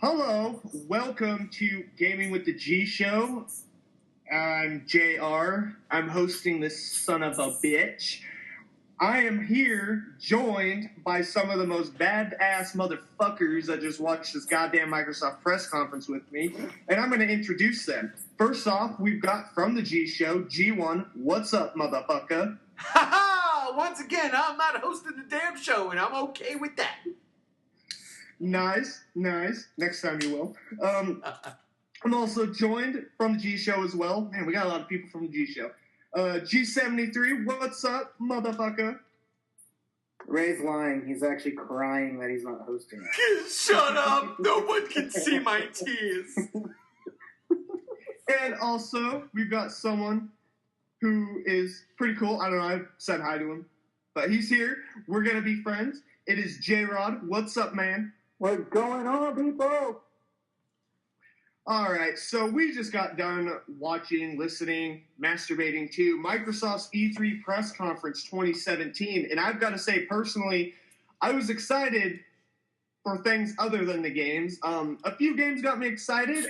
Hello, welcome to Gaming with the G Show. I'm JR. I'm hosting this son of a bitch. I am here joined by some of the most badass motherfuckers that just watched this goddamn Microsoft press conference with me, and I'm going to introduce them. First off, we've got from the G Show, G1. What's up, motherfucker? Ha ha! Once again, I'm not hosting the damn show, and I'm okay with that. Nice. Next time you will. I'm also joined from the G Show as well. Man, we got a lot of people from the G Show. G73, what's up, motherfucker? Ray's lying. He's actually crying that he's not hosting it. Shut up! No one can see my tears. And also, we've got someone who is pretty cool. I don't know, I've said hi to him. But he's here. We're going to be friends. It is J-Rod. What's up, man? What's going on, people? All right, so we just got done watching, listening, masturbating to Microsoft's E3 press conference 2017. And I've got to say, personally, I was excited for things other than the games. A few games got me excited.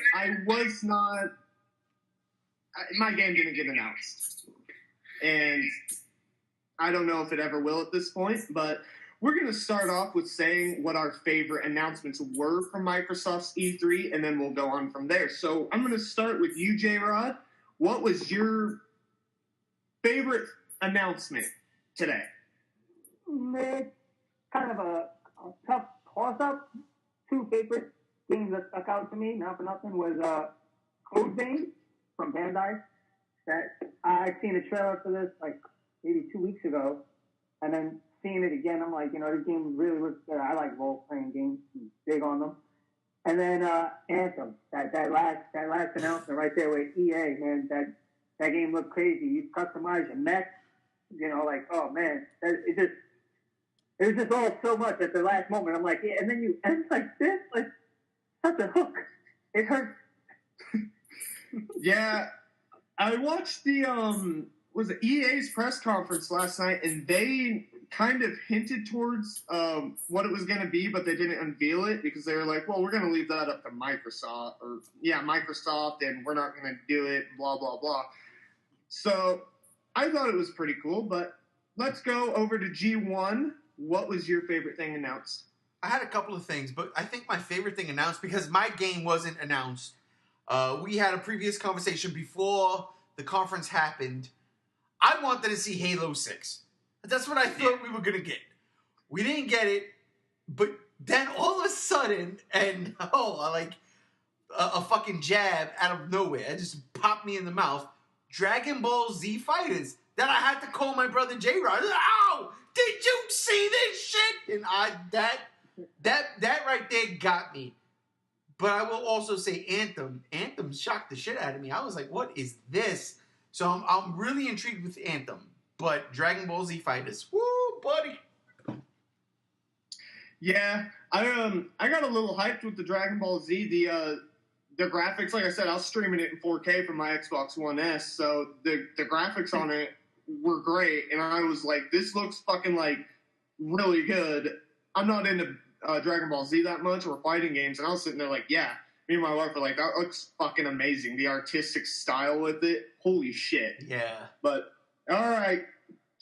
My game didn't get announced. And I don't know if it ever will at this point, but we're going to start off with saying what our favorite announcements were from Microsoft's E3, and then we'll go on from there. So I'm going to start with you, J-Rod. What was your favorite announcement today? It's kind of a tough toss-up. Two favorite things that stuck out to me, not for nothing, was Code Vein from Bandai. That I'd seen a trailer for this like maybe 2 weeks ago, and then seeing it again, I'm like, this game really looks good. I like role-playing games, I'm big on them. And then Anthem, that last announcement right there with EA, man, that game looked crazy. You customize your mech, oh man, it was just all so much at the last moment. I'm like, yeah, and then you end like this, like such a hook. It hurts. Yeah, I watched the was it EA's press conference last night, and they kind of hinted towards what it was going to be, but they didn't unveil it because they were like, well, we're going to leave that up to Microsoft, and we're not going to do it, blah, blah, blah. So I thought it was pretty cool, but let's go over to G1. What was your favorite thing announced? I had a couple of things, but I think my favorite thing announced, because my game wasn't announced. We had a previous conversation before the conference happened. I wanted to see Halo 6. That's what I thought we were going to get. We didn't get it, but then all of a sudden, and a fucking jab out of nowhere, it just popped me in the mouth. Dragon Ball Z Fighters. Then I had to call my brother J-Rod. Oh, did you see this shit? And that right there got me. But I will also say Anthem. Anthem shocked the shit out of me. I was like, what is this? So I'm really intrigued with Anthem. But Dragon Ball Z Fighters, woo, buddy. Yeah, I got a little hyped with the Dragon Ball Z. The graphics, like I said, I was streaming it in 4K from my Xbox One S, so the graphics on it were great, and I was like, this looks fucking like really good. I'm not into Dragon Ball Z that much or fighting games, and I was sitting there like, yeah. Me and my wife were like, that looks fucking amazing. The artistic style with it, holy shit. Yeah. But all right,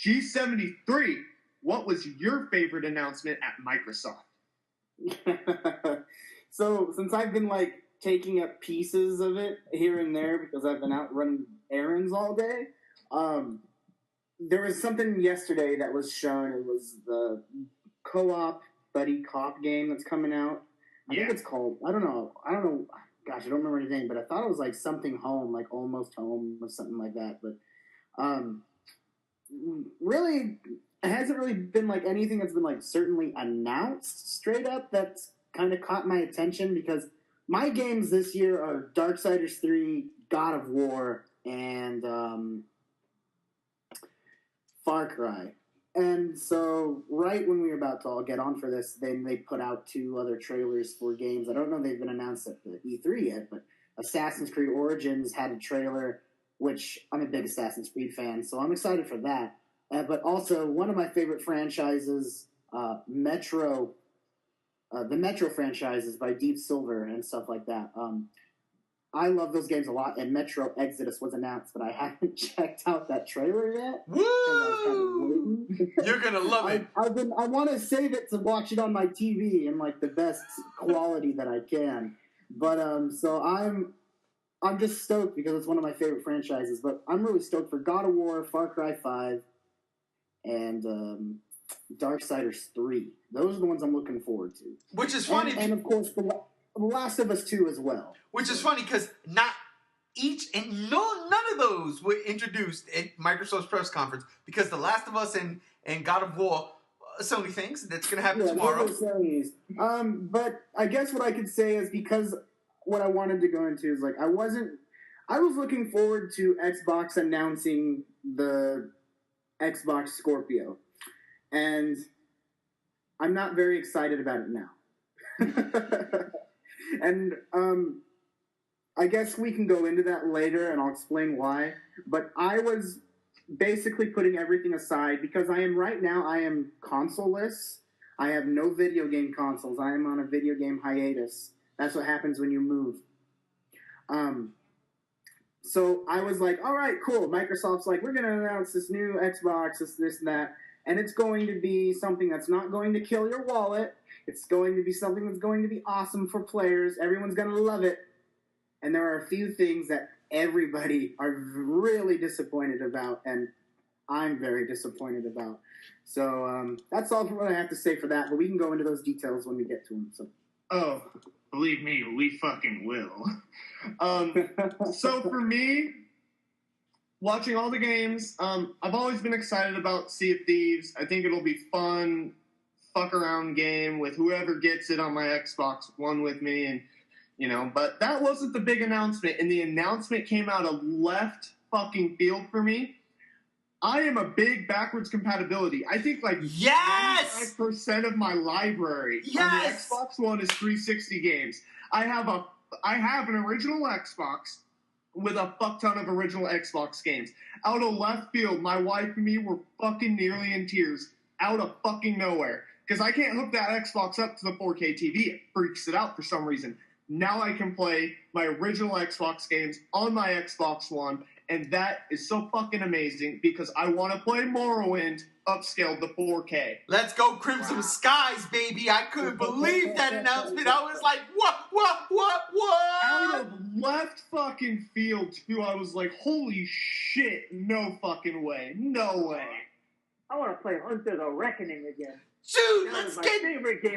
G73, what was your favorite announcement at Microsoft? So, since I've been, taking up pieces of it here and there because I've been out running errands all day, there was something yesterday that was shown. It was the co-op buddy cop game that's coming out. I think it's called, I don't know. Gosh, I don't remember anything, but I thought it was, something home, Almost Home or something like that. But, really, it hasn't really been anything that's been certainly announced straight up that's kind of caught my attention, because my games this year are Darksiders 3, God of War, and Far Cry. And so right when we were about to all get on for this, then they put out 2 other trailers for games. I don't know if they've been announced at the E3 yet, but Assassin's Creed Origins had a trailer, which I'm a big Assassin's Creed fan, so I'm excited for that. But also, one of my favorite franchises, Metro the Metro franchises by Deep Silver and stuff like that. I love those games a lot, and Metro Exodus was announced, but I haven't checked out that trailer yet. Woo! You're gonna love it. I want to save it to watch it on my TV in like the best quality that I can. But so I'm just stoked because it's one of my favorite franchises. But I'm really stoked for God of War, Far Cry 5, and Darksiders 3. Those are the ones I'm looking forward to. Which is funny, and of course The Last of Us 2 as well. Which is funny because none of those were introduced at Microsoft's press conference because The Last of Us and God of War Sony things that's going to happen tomorrow. But I guess what I could say is because what I wanted to go into is like I was looking forward to Xbox announcing the Xbox Scorpio, and I'm not very excited about it now. And I guess we can go into that later, and I'll explain why. But I was basically putting everything aside because I am console-less. I have no video game consoles. I am on a video game hiatus. That's what happens when you move. So I was like, all right, cool. Microsoft's like, we're going to announce this new Xbox, this, and that. And it's going to be something that's not going to kill your wallet. It's going to be something that's going to be awesome for players. Everyone's going to love it. And there are a few things that everybody are really disappointed about, and I'm very disappointed about. So that's all what I have to say for that, but we can go into those details when we get to them. So. Oh, believe me, we fucking will. So for me, watching all the games, I've always been excited about Sea of Thieves. I think it'll be fun, fuck around game with whoever gets it on my Xbox One with me, and but that wasn't the big announcement, and the announcement came out of left fucking field for me. I am a big backwards compatibility. I think like 95% of my library on the Xbox One is 360 games. I have an original Xbox with a fuck ton of original Xbox games. Out of left field, my wife and me were fucking nearly in tears. Out of fucking nowhere. Because I can't hook that Xbox up to the 4K TV. It freaks it out for some reason. Now I can play my original Xbox games on my Xbox One, and that is so fucking amazing because I want to play Morrowind upscaled to 4K. Let's go Crimson Skies, baby. I couldn't believe that announcement. I was like, what? Out of left fucking field, too, I was like, holy shit, no fucking way. No way. I want to play Hunter the Reckoning again. Dude, let's get back on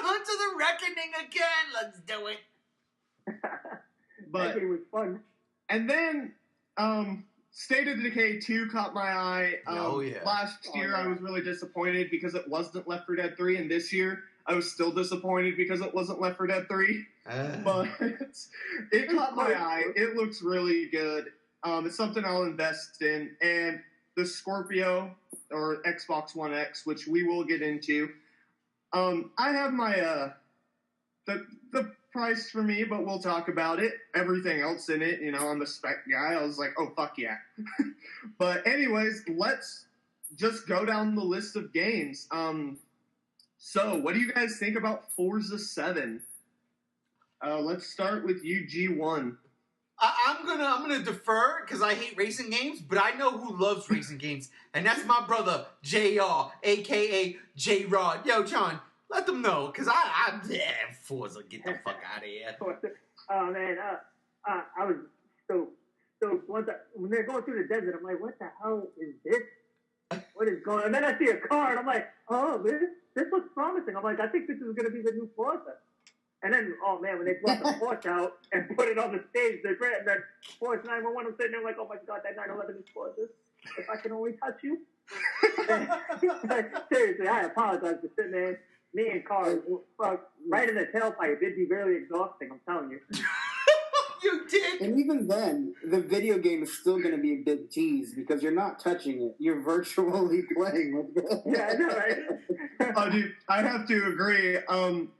Hunter the Reckoning again. Let's do it. But that game was fun. And then State of Decay 2 caught my eye. Last year I was really disappointed because it wasn't Left 4 Dead 3, and this year I was still disappointed because it wasn't Left 4 Dead 3. But it caught my eye. It looks really good. It's something I'll invest in. And the Scorpio, or Xbox One X, which we will get into. I have my the price for me, but we'll talk about it. Everything else in it, I'm a spec guy. I was like, oh, fuck yeah. But anyways, let's just go down the list of games. So what do you guys think about Forza 7? Let's start with you, G1. I'm gonna defer because I hate racing games, but I know who loves racing games, and that's my brother JR, aka J Rod. Yo, John, let them know because Forza, get the fuck out of here. Oh man, I was so when they're going through the desert, I'm like, what the hell is this? What is going on? And then I see a car, and I'm like, oh, this looks promising. I'm like, I think this is gonna be the new Forza. And then, oh man, when they brought the Porsche out and put it on the stage, and then Porsche 911, I'm sitting there like, oh my god, that 911 is Porsche. If I can only touch you. Seriously, I apologize for sitting there. Me and cars, right in the tailpipe. It'd be really exhausting, I'm telling you. You did. And even then, the video game is still going to be a big tease because you're not touching it. You're virtually playing with it. Yeah, I know, right? Oh, dude, I have to agree. I'm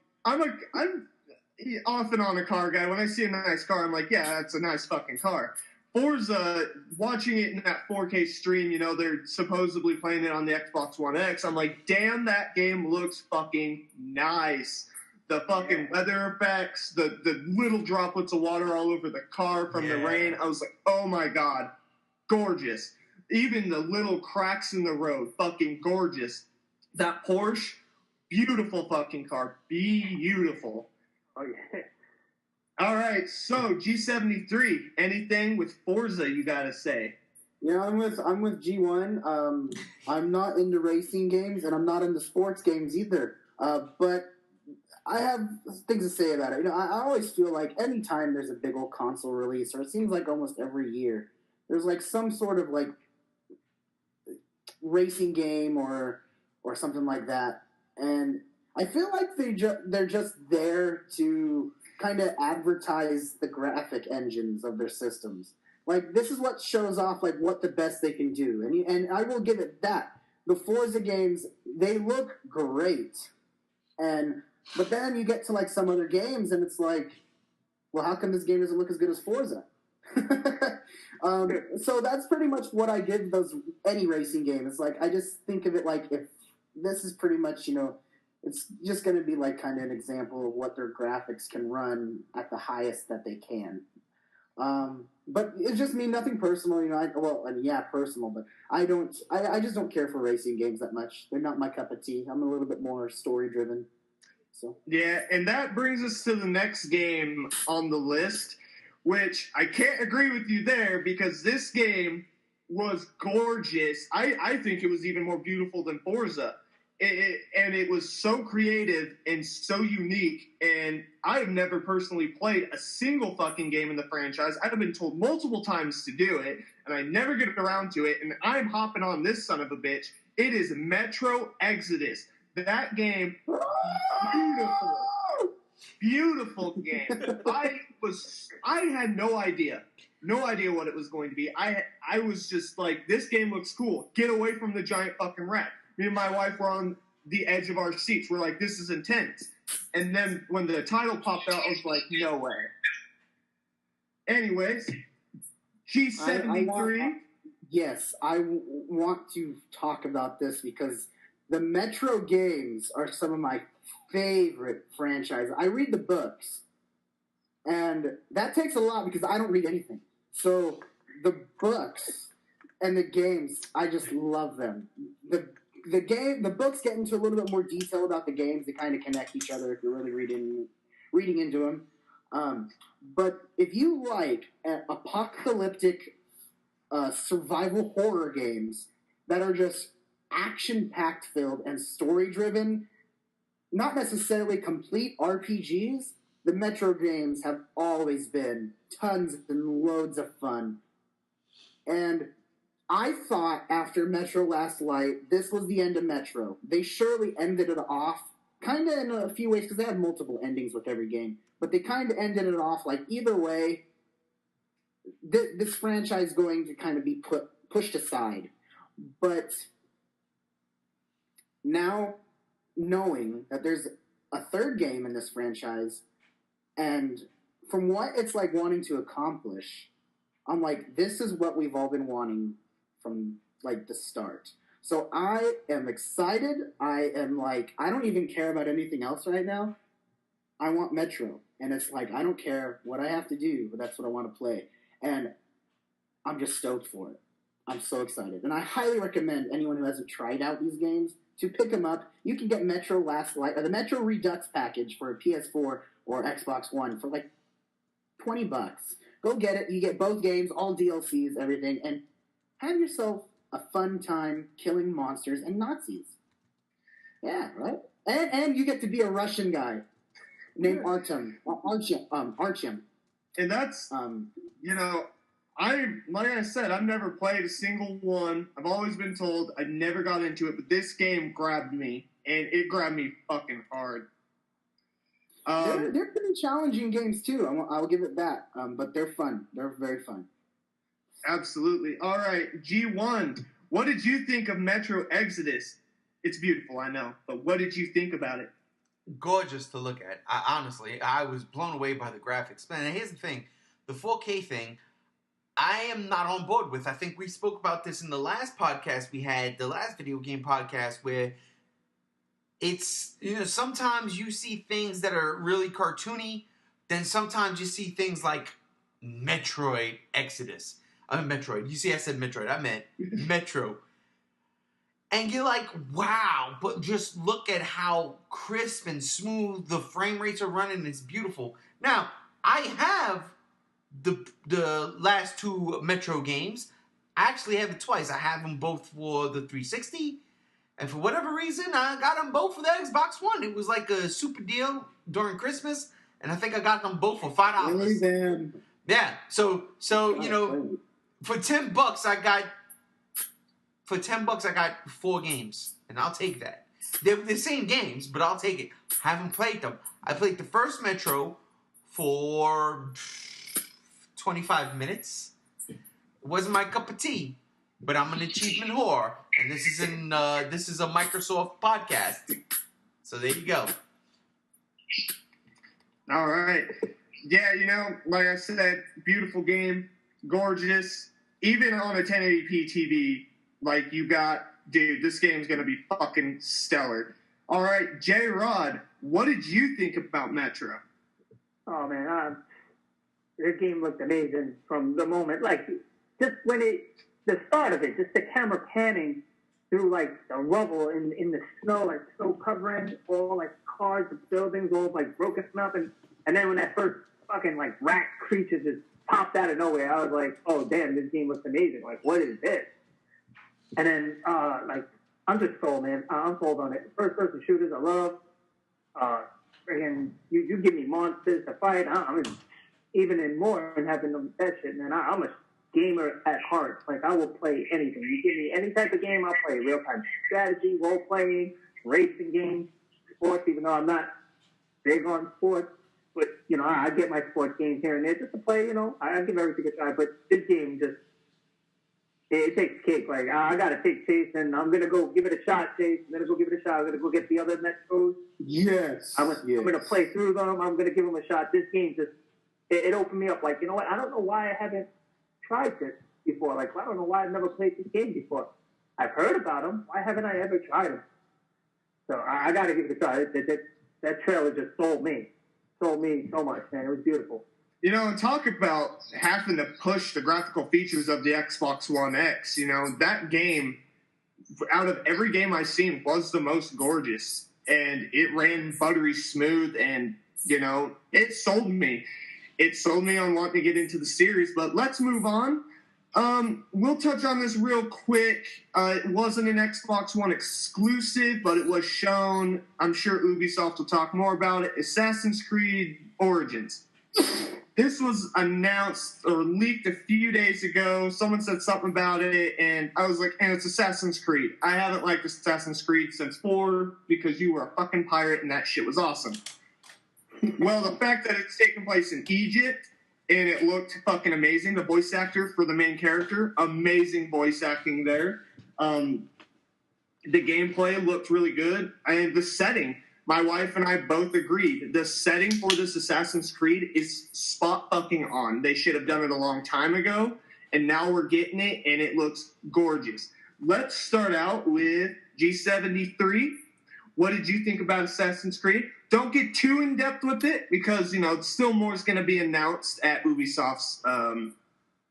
off and on a car guy. When I see a nice car, I'm like, yeah, that's a nice fucking car. Forza, watching it in that 4K stream, you know, they're supposedly playing it on the Xbox One X. I'm like, damn, that game looks fucking nice. The fucking weather effects, the little droplets of water all over the car from the rain. I was like, oh my God, gorgeous. Even the little cracks in the road, fucking gorgeous. That Porsche, beautiful fucking car, beautiful. Oh yeah. All right, so G73, anything with Forza you gotta say? Yeah, I'm with G1. I'm not into racing games, and I'm not into sports games either. But I have things to say about it. You know, I always feel like anytime there's a big old console release, or it seems like almost every year, there's like some sort of like racing game or something like that, and I feel like they're just there to kind of advertise the graphic engines of their systems. Like, this is what shows off like what the best they can do, and I will give it that. The Forza games, they look great, but then you get to like some other games, and it's like, well, how come this game doesn't look as good as Forza? So that's pretty much what I give any racing game. It's like, I just think of it like, if this is pretty much, you know, it's just going to be like kind of an example of what their graphics can run at the highest that they can. But it's just me, nothing personal, you know. Personal, but I just don't care for racing games that much. They're not my cup of tea. I'm a little bit more story driven. So yeah, and that brings us to the next game on the list, which I can't agree with you there, because this game was gorgeous. I think it was even more beautiful than Forza. And it was so creative and so unique, and I have never personally played a single fucking game in the franchise. I've been told multiple times to do it, and I never get around to it, and I'm hopping on this son of a bitch. It is Metro Exodus. That game, beautiful game. I had no idea what it was going to be. I was just like, this game looks cool. Get away from the giant fucking rat. Me and my wife were on the edge of our seats. We're like, this is intense. And then when the title popped out, I was like, no way. Anyways, G73. Yes, I want to talk about this because the Metro games are some of my favorite franchises. I read the books, and that takes a lot because I don't read anything. So the books and the games, I just love them. The books get into a little bit more detail about the games. They kind of connect each other if you're really reading into them. But if you like apocalyptic survival horror games that are just action-packed filled and story-driven, not necessarily complete RPGs, the Metro games have always been tons and loads of fun. And I thought after Metro Last Light, this was the end of Metro. They surely ended it off, kind of in a few ways, because they have multiple endings with every game. But they kind of ended it off like, either way, this franchise is going to kind of be pushed aside. But now, knowing that there's a third game in this franchise, and from what it's like wanting to accomplish, I'm like, this is what we've all been wanting from like the start. So I am excited. I am like, I don't even care about anything else right now. I want Metro. And it's like, I don't care what I have to do, but that's what I want to play. And I'm just stoked for it. I'm so excited. And I highly recommend anyone who hasn't tried out these games to pick them up. You can get Metro Last Light, or the Metro Redux package for PS4 or Xbox One for like $20. Go get it. You get both games, all DLCs, everything, and have yourself a fun time killing monsters and Nazis. Yeah, right? And you get to be a Russian guy named Artyom. And that's, you know, like I said, I've never played a single one. I've always been told I never got into it, but this game grabbed me, and it grabbed me fucking hard. They're pretty challenging games, too. I'll give it that. But they're fun. They're very fun. Absolutely. All right, G1, what did you think of Metro Exodus? It's beautiful, I know, but what did you think about it? Gorgeous to look at. Honestly, I was blown away by the graphics. Man, here's the thing. The 4K thing, I am not on board with. I think we spoke about this in the last podcast we had, the last video game podcast, where it's, sometimes you see things that are really cartoony, then sometimes you see things like Metroid Exodus. Metroid. You see, I said Metroid. I meant Metro. And you're like, wow, but just look at how crisp and smooth the frame rates are running. It's beautiful. Now, I have the last two Metro games. I actually have it twice. I have them both for the 360. And for whatever reason, I got them both for the Xbox One. It was like a super deal during Christmas. And I think I got them both for $5. Really, damn. Yeah. So for $10, For $10, I got 4 games, and I'll take that. They're the same games, but I'll take it. Haven't played them. I played the first Metro for 25 minutes. It wasn't my cup of tea, but I'm an achievement whore, and this is a Microsoft podcast. So there you go. All right. Yeah, like I said, beautiful game, gorgeous. Even on a 1080p TV. Like, you got, dude, this game's going to be fucking stellar. All right, J-Rod, what did you think about Metro? Oh, man, the game looked amazing from the moment. Like, just the start of it, just the camera panning through, like, the rubble in the snow, like, snow covering all, like, cars and buildings all, like, broken up. And then when that first fucking, like, rat creature just popped out of nowhere, I was like, oh, damn, this game looks amazing. Like, what is this? And then, I'm just sold, man. I'm sold on it. First-person shooters, I love. Friggin', you give me monsters to fight. I'm even in more and having that shit, man. I'm a gamer at heart. Like, I will play anything. You give me any type of game, I'll play. Real-time strategy, role-playing, racing games, sports, even though I'm not big on sports. But, I get my sports games here and there just to play, I give everything a try. But this game just... It takes cake. Like, I got to take Chase, and I'm going to go give it a shot, Chase. I'm going to go give it a shot. I'm going to go get the other Metros. Yes. I'm going to play through them. I'm going to give them a shot. This game just, it opened me up. Like, you know what? I don't know why I haven't tried this before. Like, I don't know why I've never played this game before. I've heard about them. Why haven't I ever tried them? So I got to give it a try. That trailer just sold me. Sold me so much, man. It was beautiful. And talk about having to push the graphical features of the Xbox One X. That game, out of every game I've seen, was the most gorgeous. And it ran buttery smooth, and, it sold me. It sold me on wanting to get into the series. But let's move on. We'll touch on this real quick. It wasn't an Xbox One exclusive, but it was shown. I'm sure Ubisoft will talk more about it. Assassin's Creed Origins. This was announced or leaked a few days ago. Someone said something about it, and I was like, it's Assassin's Creed. I haven't liked Assassin's Creed since 4 because you were a fucking pirate and that shit was awesome. Well, the fact that it's taking place in Egypt and it looked fucking amazing. The voice actor for the main character, amazing voice acting there. The gameplay looked really good. And the setting, my wife and I both agreed. The setting for this Assassin's Creed is spot fucking on. They should have done it a long time ago, and now we're getting it, and it looks gorgeous. Let's start out with G73. What did you think about Assassin's Creed? Don't get too in-depth with it, because, still more is going to be announced at Ubisoft's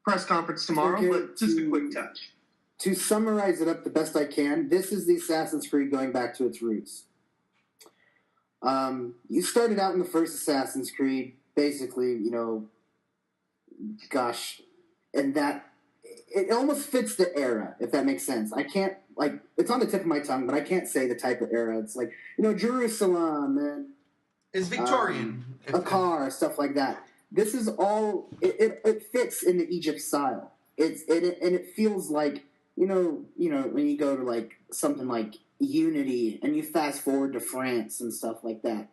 press conference tomorrow, Okay, but just a quick touch. To summarize it up the best I can, this is the Assassin's Creed going back to its roots. You started out in the first Assassin's Creed, basically, and that, it almost fits the era, if that makes sense. I can't, it's on the tip of my tongue, but I can't say the type of era. It's like, Jerusalem and... It's Victorian. Akar, stuff like that. This is all, it fits in the Egypt style. And it feels like, when you go to, something like Unity, and you fast forward to France and stuff like that.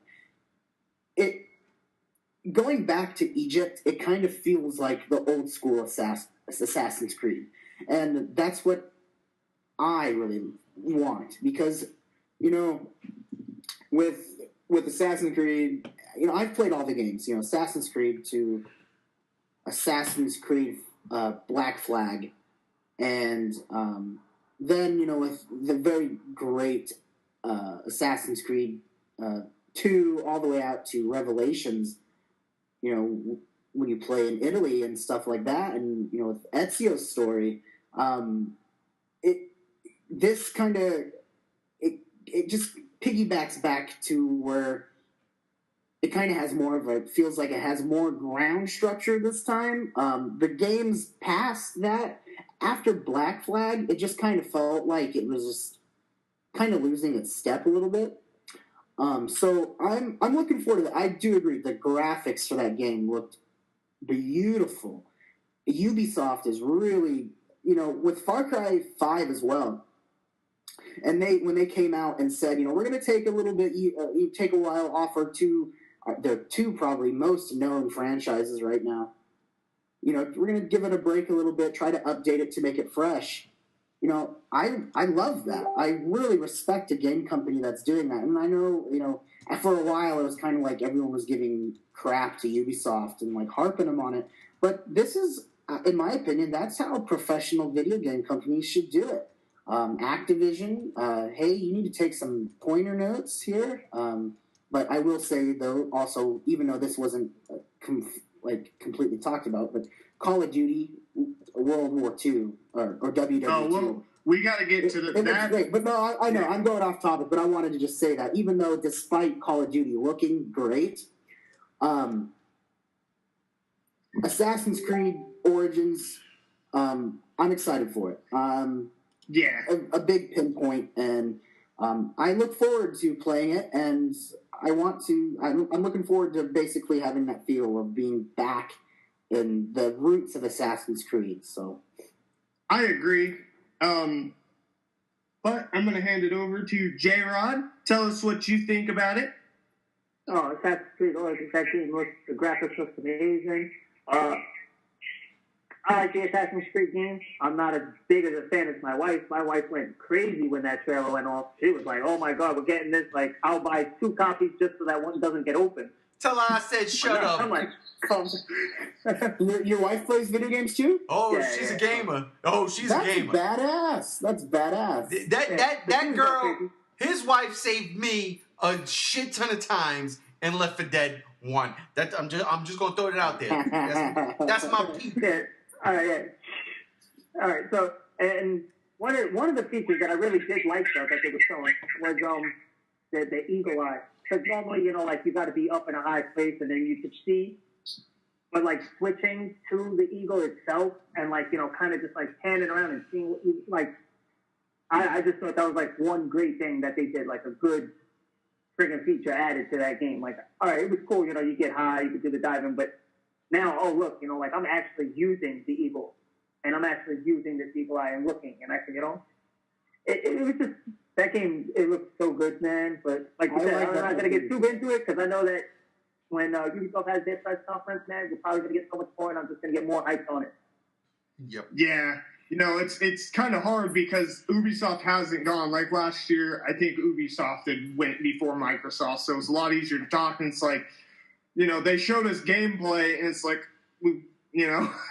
Going back to Egypt, it kind of feels like the old school Assassin's Creed, and that's what I really want, because with Assassin's Creed, I've played all the games, Assassin's Creed to Assassin's Creed Black Flag, and then with the very great Assassin's Creed 2 all the way out to Revelations, when you play in Italy and stuff like that, and with Ezio's story, this kind of it just piggybacks back to where it kind of has more of a, feels like it has more ground structure this time. The games past that, after Black Flag, it just kind of felt like it was just kind of losing its step a little bit. So I'm looking forward to that. I do agree the graphics for that game looked beautiful. Ubisoft is really, with Far Cry 5 as well. And when they came out and said, we're going to take a little bit, take a while off our their two probably most known franchises right now. We're going to give it a break a little bit, try to update it to make it fresh. I love that. I really respect a game company that's doing that. And I know, for a while it was kind of like everyone was giving crap to Ubisoft and like harping them on it. But this is, in my opinion, that's how professional video game companies should do it. Activision, hey, you need to take some pointer notes here. But I will say, though, also, even though this wasn't completely talked about, but Call of Duty World War II or WW2. Oh, well, we got to get to that. Looks great. But no, I know, I'm going off topic, but I wanted to just say that even though despite Call of Duty looking great, Assassin's Creed Origins, I'm excited for it. Yeah. A big pinpoint, and I look forward to playing it, and I'm looking forward to basically having that feel of being back in the roots of Assassin's Creed. So I agree. But I'm going to hand it over to J-Rod. Tell us what you think about it. Oh, Assassin's Creed Origins, that game looks, the graphics look amazing. I like the Assassin's Creed games. I'm not as big as a fan as my wife. My wife went crazy when that trailer went off. She was like, oh my God, we're getting this. Like, I'll buy 2 copies just so that one doesn't get open. Tell her I said shut up. I'm like, come. Your wife plays video games too? Oh, yeah, she's a gamer. Oh, she's a gamer. That's badass. That girl, his wife saved me a shit ton of times in Left 4 Dead 1. I'm just gonna throw it out there. That's my peak. Yeah. All right. So, and one of the features that I really did like though that they were showing was the eagle eye. Because normally, like you got to be up in a high place and then you could see, but like switching to the eagle itself and like kind of just like panning around and seeing what you like. I just thought that was like one great thing that they did, like a good friggin' feature added to that game. Like, all right, it was cool, you get high, you could do the diving, but now, oh look, like I'm actually using the eagle, and I'm actually using this eagle eye and looking, and I can, it was just. That game, it looks so good, man. But like you said, I'm not going to get too into it because I know that when Ubisoft has their press conference, man, you're probably going to get so much more, and I'm just going to get more hyped on it. Yep. Yeah. It's kind of hard because Ubisoft hasn't gone. Like last year, I think Ubisoft had went before Microsoft, so it's a lot easier to talk. And it's like, they showed us gameplay, and it's like,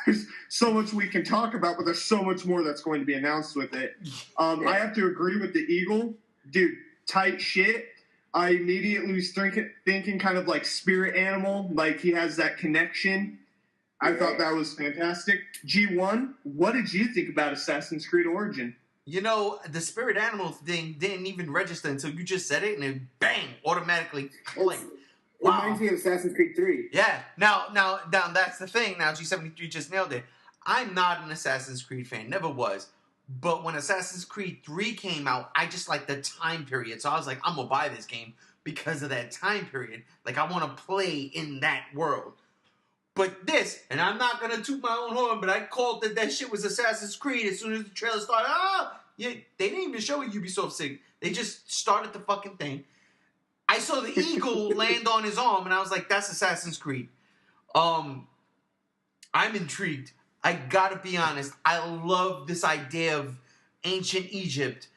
there's so much we can talk about, but there's so much more that's going to be announced with it. I have to agree with the eagle. Dude, tight shit. I immediately was thinking kind of like spirit animal, like he has that connection. I thought that was fantastic. G1, what did you think about Assassin's Creed Origin? The spirit animal thing didn't even register until you just said it, and it bang, automatically clicked. Wow. Reminds me of Assassin's Creed 3. Yeah. Now, that's the thing. Now, G73 just nailed it. I'm not an Assassin's Creed fan. Never was. But when Assassin's Creed 3 came out, I just liked the time period. So I was like, I'm going to buy this game because of that time period. Like, I want to play in that world. But this, and I'm not going to toot my own horn, but I called that shit was Assassin's Creed as soon as the trailer started. Yeah, they didn't even show a Ubisoft sig. They just started the fucking thing. I saw the eagle land on his arm, and I was like, that's Assassin's Creed. I'm intrigued. I gotta be honest. I love this idea of ancient Egypt.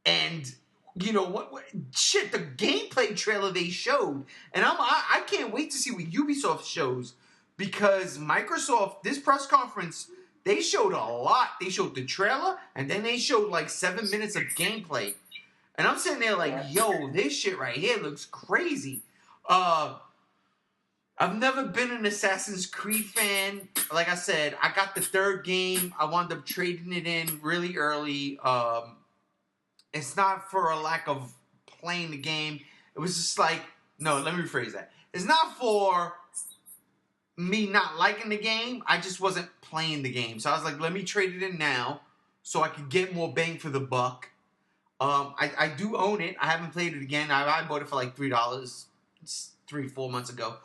And, what shit, the gameplay trailer they showed. And I can't wait to see what Ubisoft shows. Because Microsoft, this press conference, They showed a lot. They showed the trailer, and then they showed like 7 minutes of gameplay. And I'm sitting there like, yo, this shit right here looks crazy. I've never been an Assassin's Creed fan. Like I said, I got the third game. I wound up trading it in really early. It's not for a lack of playing the game. It was just like, no, let me rephrase that. It's not for me not liking the game. I just wasn't playing the game. So I was like, let me trade it in now so I could get more bang for the buck. I do own it. I haven't played it again. I bought it for like $3 3-4 months ago.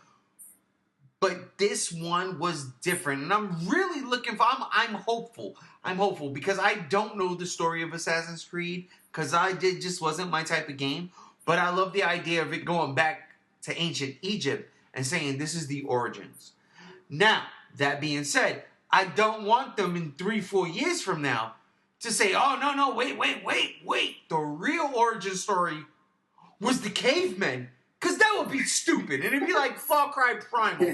But this one was different, and I'm really looking for. I'm hopeful. I'm hopeful because I don't know the story of Assassin's Creed because just wasn't my type of game. But I love the idea of it going back to ancient Egypt and saying this is the origins. Now that being said, I don't want them in 3-4 years from now to say, oh no, wait. The real origin story was the cavemen. Because that would be stupid. And it'd be like Far Cry Primal.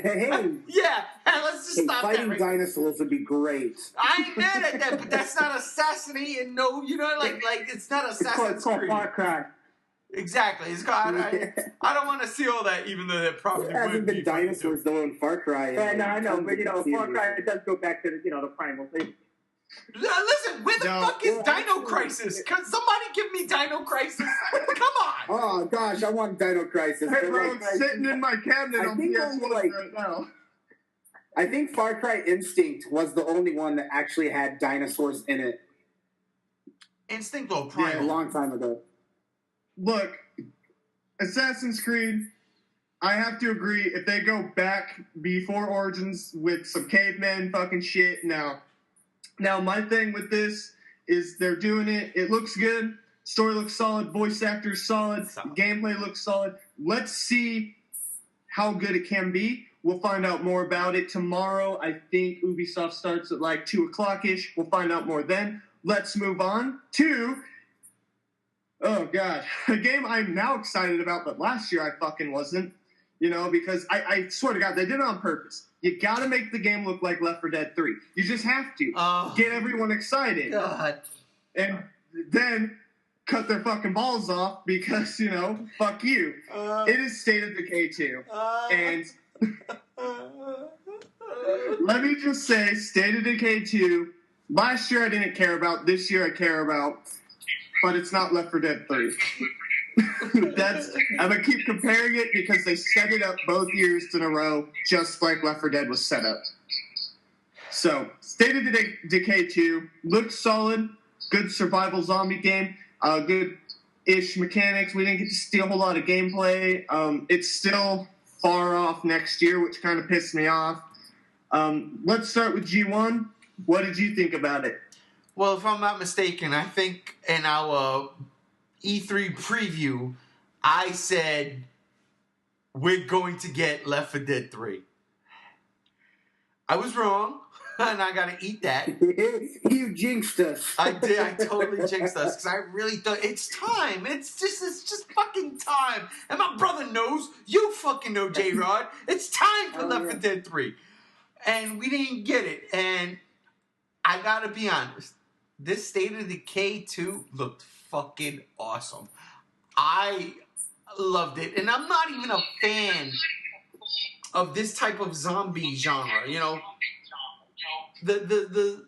Yeah, let's just stop fighting that. Dinosaurs would be great. I ain't mad at that, but that's not assassinating. No, like it's not Assassin's Creed. Far Cry. Exactly. It's called, I don't want to see all that, even though that probably There hasn't been dinosaurs though in Far Cry. Yeah, no, I know, but Far Cry does go back to the primal thing. Listen, where the fuck is Dino Crisis? Can somebody give me Dino Crisis? Come on. Oh gosh, I want Dino Crisis. Hey, bro, it's sitting in my cabinet on PS1 right now. I think Far Cry Instinct was the only one that actually had dinosaurs in it. Instinct or Primal? A long time ago. Look, Assassin's Creed, I have to agree, if they go back before Origins with some caveman fucking shit, no. Now, my thing with this is they're doing it. It looks good. Story looks solid. Voice actors solid. Gameplay looks solid. Let's see how good it can be. We'll find out more about it tomorrow. I think Ubisoft starts at like 2 o'clock-ish. We'll find out more then. Let's move on to, oh, God, a game I'm now excited about, but last year I fucking wasn't. Because I swear to God, they did it on purpose. You gotta make the game look like Left 4 Dead 3. You just have to. Get everyone excited. God. And then cut their fucking balls off because, fuck you. It is State of Decay 2. And let me just say, State of Decay 2, last year I didn't care about, this year I care about, but it's not Left 4 Dead 3. I'm gonna keep comparing it because they set it up both years in a row, just like Left 4 Dead was set up. So, State of Decay 2 looks solid, good survival zombie game, good-ish mechanics. We didn't get to see a whole lot of gameplay. It's still far off next year, which kind of pissed me off. Let's start with G1. What did you think about it? Well, if I'm not mistaken, I think in our E3 preview, I said we're going to get Left 4 Dead 3. I was wrong, and I gotta eat that. You jinxed us. I did. I totally jinxed us because I really thought it's time. It's just fucking time. And my brother knows. You fucking know, J-Rod. It's time for Left 4 Dead 3, and we didn't get it. And I gotta be honest. This State of Decay 2 looked fucking awesome. I loved it. And I'm not even a fan of this type of zombie genre. The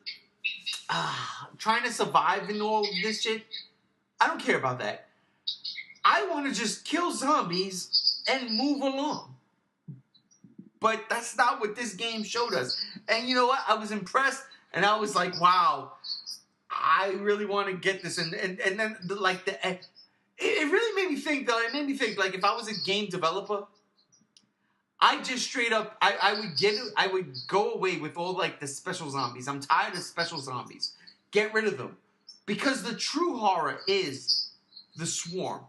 trying to survive in all of this shit. I don't care about that. I want to just kill zombies and move along. But that's not what this game showed us. And you know what? I was impressed. And I was like, wow. I really want to get this, and then it really made me think though. It made me think like if I was a game developer, I just straight up I would go away with all like the special zombies. I'm tired of special zombies. Get rid of them because the true horror is the swarm.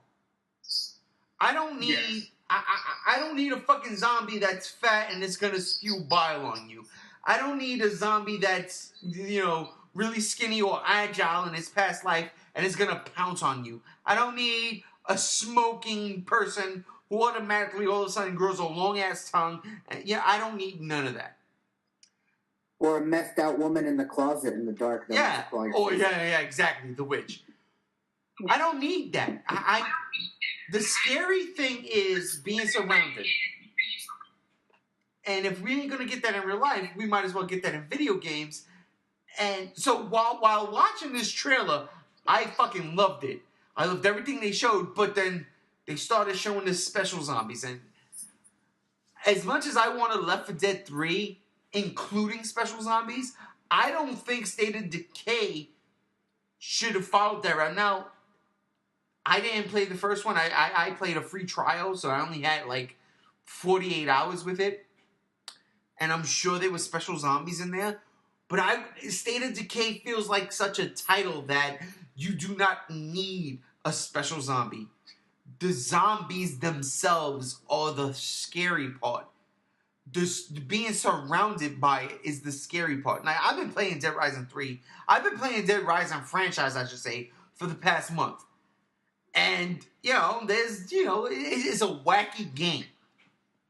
I don't need I don't need a fucking zombie that's fat and it's gonna spew bile on you. I don't need a zombie that's really skinny or agile in his past life and is going to pounce on you. I don't need a smoking person who automatically all of a sudden grows a long-ass tongue. Yeah, I don't need none of that. Or a messed out woman in the closet in the dark. That Yeah. wants to claw your Oh, face. yeah, exactly. The witch. I don't need that. The scary thing is being surrounded. And if we ain't gonna get that in real life, we might as well get that in video games. And so while watching this trailer, I fucking loved it. I loved everything they showed, but then they started showing the special zombies. And as much as I wanted Left 4 Dead 3, including special zombies, I don't think State of Decay should have followed that route. Now, I didn't play the first one. I played a free trial, so I only had like 48 hours with it. And I'm sure there were special zombies in there. But State of Decay feels like such a title that you do not need a special zombie. The zombies themselves are the scary part. Being surrounded by it is the scary part. Now, I've been playing Dead Rising 3. I've been playing Dead Rising franchise, I should say, for the past month. And, it's a wacky game.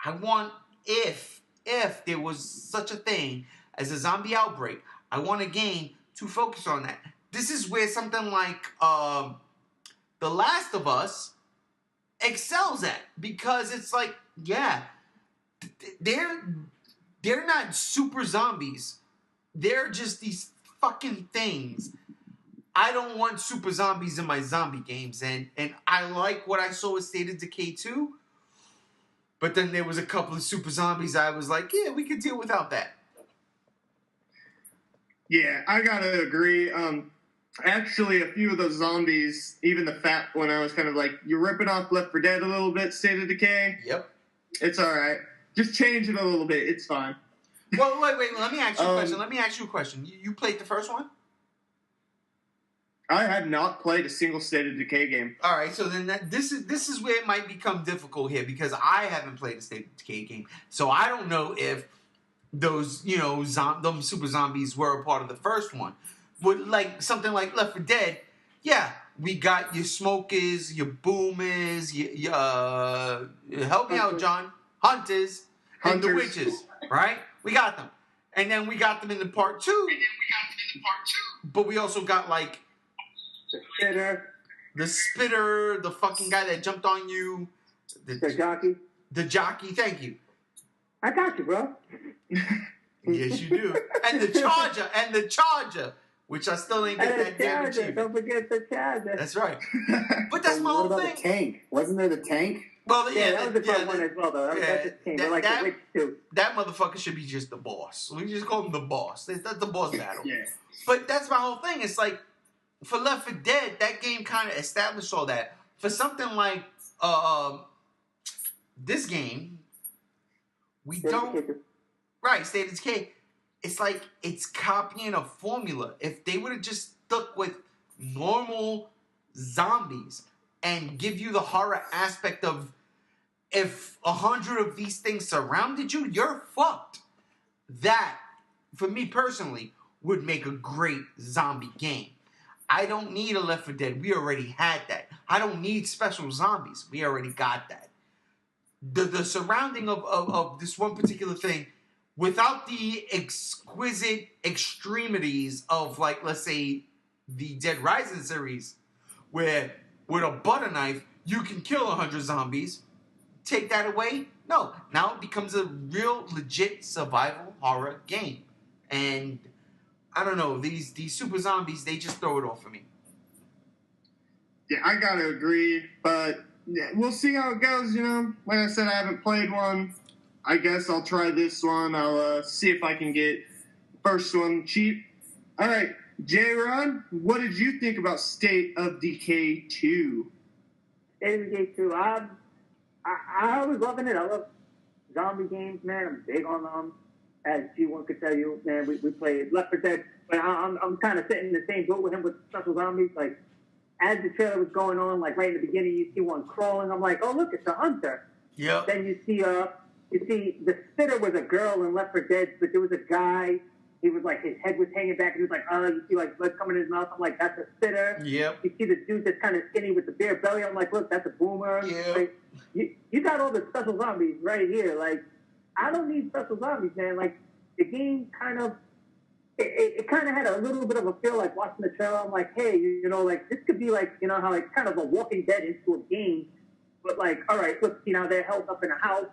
I want, if there was such a thing as a zombie outbreak, I want a game to focus on that. This is where something like The Last of Us excels at, because it's like, yeah, they're not super zombies. They're just these fucking things. I don't want super zombies in my zombie games, and I like what I saw with State of Decay 2. But then there was a couple of super zombies I was like, yeah, we could deal without that. Yeah, I gotta agree. Actually, a few of those zombies, even the fat one, I was kind of like, you're ripping off Left 4 Dead a little bit, State of Decay. Yep. It's all right. Just change it a little bit. It's fine. Well, wait. Let me ask you a question. You played the first one? I have not played a single State of Decay game. All right, so then this is where it might become difficult here, because I haven't played a State of Decay game, so I don't know if those them super zombies were a part of the first one. But like something like Left 4 Dead, yeah, we got your smokers, your boomers, your help me out, John, hunters, and the witches, right? We got them, and then we got them in the part 2. But we also got like the spitter, the fucking guy that jumped on you, the jockey. Thank you. I got you, bro. Yes, you do. And the charger, which I still ain't get that damn achievement. Don't forget the charger. That's right. But that's my whole What about thing. the tank? Wasn't there the tank? Well, that was the part one as well, though. That just came. Like the Witch too. That motherfucker should be just the boss. We just call him the boss. That's the boss battle. Yeah. But that's my whole thing. It's like, for Left 4 Dead, that game kind of established all that. For something like this game, we don't... Right, State of Decay. It's like it's copying a formula. If they would have just stuck with normal zombies and give you the horror aspect of if 100 of these things surrounded you, you're fucked. That, for me personally, would make a great zombie game. I don't need a Left 4 Dead. We already had that. I don't need special zombies. We already got that. The surrounding of this one particular thing, without the exquisite extremities of, like, let's say, the Dead Rising series, where with a butter knife, you can kill 100 zombies. Take that away? No. Now it becomes a real, legit survival horror game. And I don't know, these super zombies, they just throw it off for me. Yeah, I gotta agree, but yeah, we'll see how it goes, Like I said, I haven't played one. I guess I'll try this one. I'll see if I can get first one cheap. All right, J-Ron, what did you think about State of Decay 2? State of Decay 2, I was loving it. I love zombie games, man. I'm big on them. As G1 could tell you, man, we played Left 4 Dead, but I'm kind of sitting in the same boat with him with special zombies. Like, as the trailer was going on, like right in the beginning, you see one crawling. I'm like, oh look, it's a hunter. Yeah. Then you see the spitter was a girl in Left 4 Dead, but there was a guy. He was like, his head was hanging back, and he was like, you see like blood coming in his mouth. I'm like, that's a spitter. Yep. You see the dude that's kind of skinny with the bare belly. I'm like, look, that's a boomer. Yeah. Like, you got all the special zombies right here. Like, I don't need special zombies, man. Like, the game kind of it kind of had a little bit of a feel like watching the trailer. I'm like, hey, like this could be like, how like kind of a Walking Dead into a game, but like, all right, look, they're held up in a house,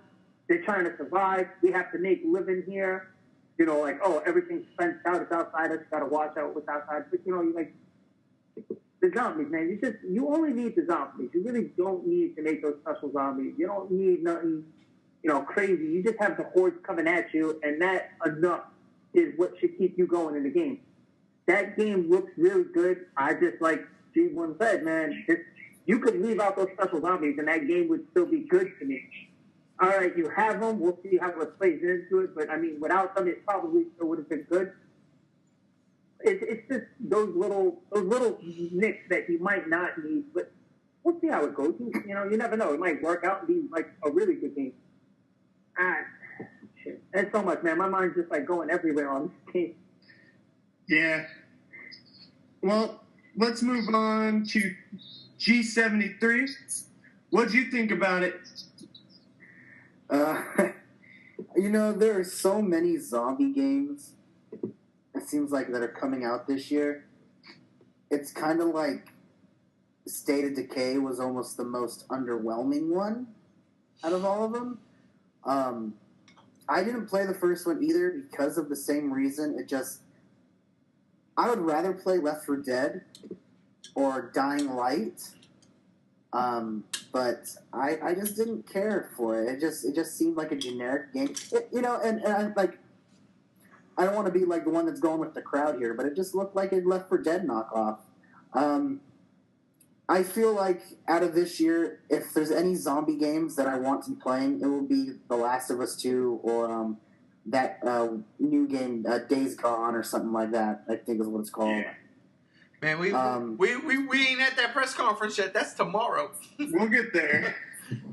they're trying to survive. We have to make a living here. Like, oh, everything's fenced out. It's outside. Us got to watch out what's outside. But like the zombies, man. You only need the zombies. You really don't need to make those special zombies. You don't need nothing, crazy. You just have the hordes coming at you, and that enough is what should keep you going in the game. That game looks really good. I just, like G1 said, man, you could leave out those special zombies, and that game would still be good to me. All right, you have them. We'll see how it plays into it. But, I mean, without them, it probably still would have been good. It's just those little nicks that you might not need. But we'll see how it goes. You never know. It might work out and be, like, a really good game. Shit. There's so much, man. My mind's just, like, going everywhere on this game. Yeah. Well, let's move on to G73. What'd you think about it? There are so many zombie games, it seems like, that are coming out this year. It's kind of like State of Decay was almost the most underwhelming one out of all of them. I didn't play the first one either because of the same reason. I would rather play Left 4 Dead or Dying Light. But I just didn't care for it. It just seemed like a generic game. And I don't want to be like the one that's going with the crowd here, but it just looked like a Left 4 Dead knockoff. I feel like out of this year, if there's any zombie games that I want to be playing, it will be The Last of Us 2 or that new game, Days Gone or something like that, I think is what it's called. Yeah. Man, we ain't at that press conference yet. That's tomorrow. We'll get there.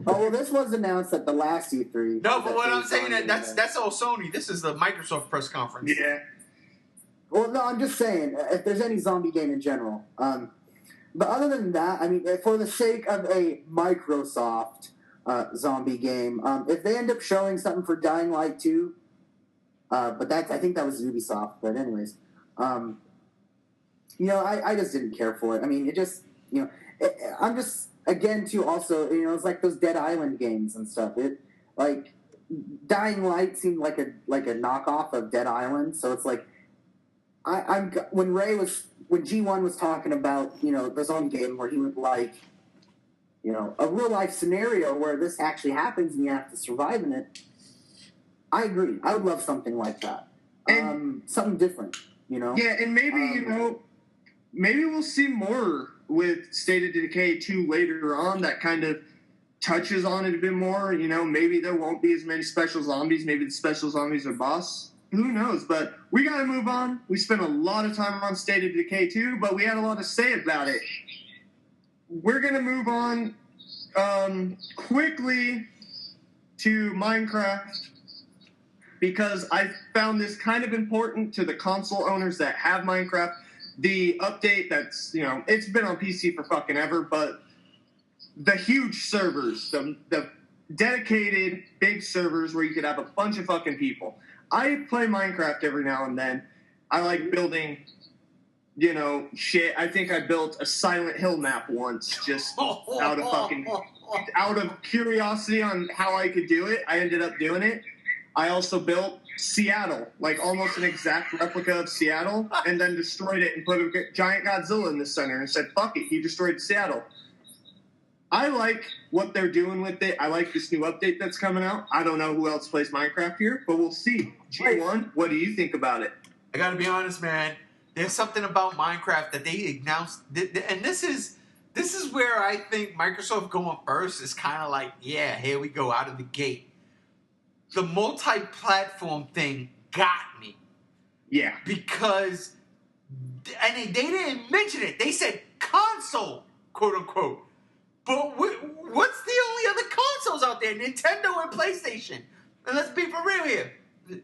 Oh, well, this was announced at the last E3. No, but what I'm saying, that's all Sony. This is the Microsoft press conference. Yeah. Well, no, I'm just saying, if there's any zombie game in general. But other than that, I mean, for the sake of a Microsoft zombie game, if they end up showing something for Dying Light 2, but I think that was Ubisoft, but anyways, I just didn't care for it. I mean, I'm just, again, too, also, it's like those Dead Island games and stuff. Like, Dying Light seemed like a knockoff of Dead Island, so it's like, when G1 was talking about, the zombie game where he would like, a real life scenario where this actually happens and you have to survive in it, I agree. I would love something like that. Something different, Yeah, and maybe, maybe we'll see more with State of Decay 2 later on that kind of touches on it a bit more. Maybe there won't be as many special zombies. Maybe the special zombies are boss. Who knows? But we got to move on. We spent a lot of time on State of Decay 2, but we had a lot to say about it. We're going to move on quickly to Minecraft because I found this kind of important to the console owners that have Minecraft. The update that's, it's been on PC for fucking ever, but the huge servers, the dedicated big servers where you could have a bunch of fucking people. I play Minecraft every now and then. I like building, shit. I think I built a Silent Hill map once just out of curiosity on how I could do it. I ended up doing it. I also built Seattle, like almost an exact replica of Seattle, and then destroyed it and put a giant Godzilla in the center and said, fuck it, he destroyed Seattle. I like what they're doing with it. I like this new update that's coming out. I don't know who else plays Minecraft here, but we'll see. G1, what do you think about it? I gotta be honest, man. There's something about Minecraft that they announced, and this is where I think Microsoft going first is kind of like, yeah, here we go out of the gate. The multi-platform thing got me. Yeah. Because, and they didn't mention it. They said console, quote unquote. But what's the only other consoles out there? Nintendo and PlayStation. And let's be for real here.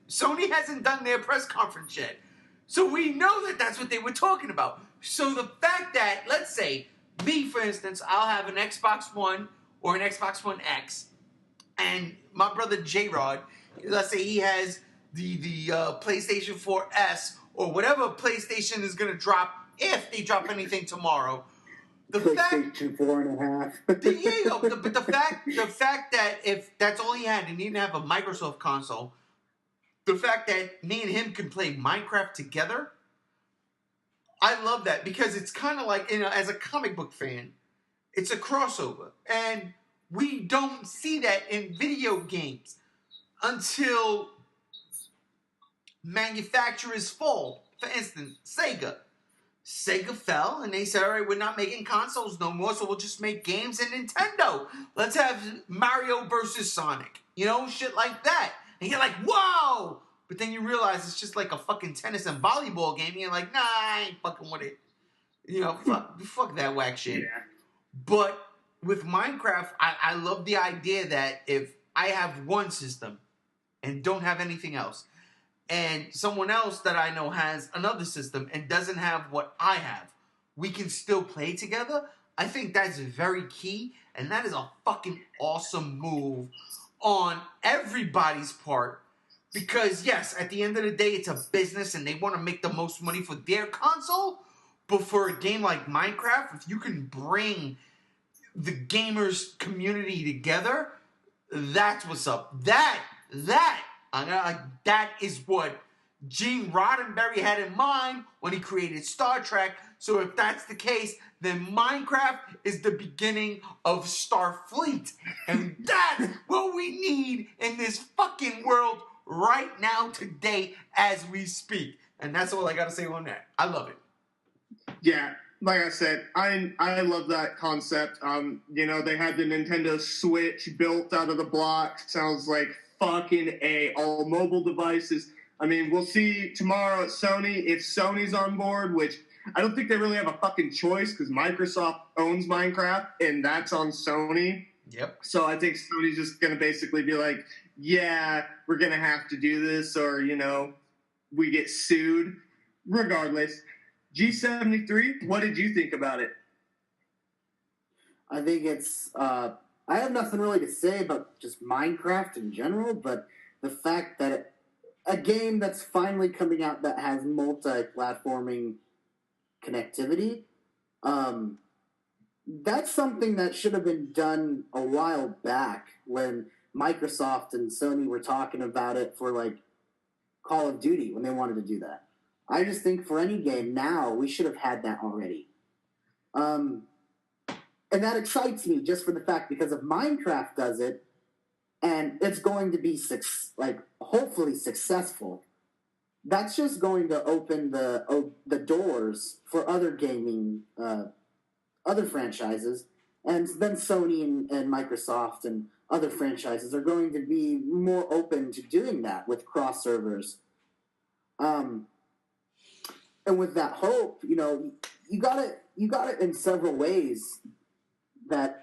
Sony hasn't done their press conference yet. So we know that that's what they were talking about. So the fact that, let's say, me, for instance, I'll have an Xbox One or an Xbox One X, and my brother J-Rod, let's say he has PlayStation 4S or whatever PlayStation is gonna drop if they drop anything tomorrow. The PlayStation 4.5. but the fact that if that's all he had and he didn't have a Microsoft console, the fact that me and him can play Minecraft together, I love that because it's kind of like, as a comic book fan, it's a crossover. And we don't see that in video games until manufacturers fall. For instance, Sega. Sega fell and they said, all right, we're not making consoles no more, so we'll just make games. And Nintendo, let's have Mario versus Sonic. Shit like that. And you're like, whoa! But then you realize it's just like a fucking tennis and volleyball game. And you're like, nah, I ain't fucking with it. Fuck that whack shit. Yeah. But with Minecraft, I love the idea that if I have one system and don't have anything else, and someone else that I know has another system and doesn't have what I have, we can still play together. I think that's very key, and that is a fucking awesome move on everybody's part. Because, yes, at the end of the day, it's a business and they want to make the most money for their console. But for a game like Minecraft, if you can bring the gamers community together, that's what's up. That is what Gene Roddenberry had in mind when he created Star Trek. So if that's the case, then Minecraft is the beginning of Starfleet. And that's what we need in this fucking world right now, today, as we speak. And that's all I got to say on that. I love it. Yeah, like I said, I love that concept. They had the Nintendo Switch built out of the block. Sounds like fucking A. All mobile devices. I mean, we'll see tomorrow at Sony if Sony's on board, which I don't think they really have a fucking choice because Microsoft owns Minecraft and that's on Sony. Yep. So I think Sony's just going to basically be like, yeah, we're going to have to do this or, we get sued. Regardless, G73, what did you think about it? I think it's... I have nothing really to say about just Minecraft in general, but the fact that a game that's finally coming out that has multi-platforming connectivity, that's something that should have been done a while back when Microsoft and Sony were talking about it for, like, Call of Duty when they wanted to do that. I just think for any game now, we should have had that already. And that excites me just for the fact because if Minecraft does it, and it's going to be hopefully successful, that's just going to open the doors for other gaming, other franchises, and then Sony and Microsoft and other franchises are going to be more open to doing that with cross servers. And with that hope, you got it in several ways. Let's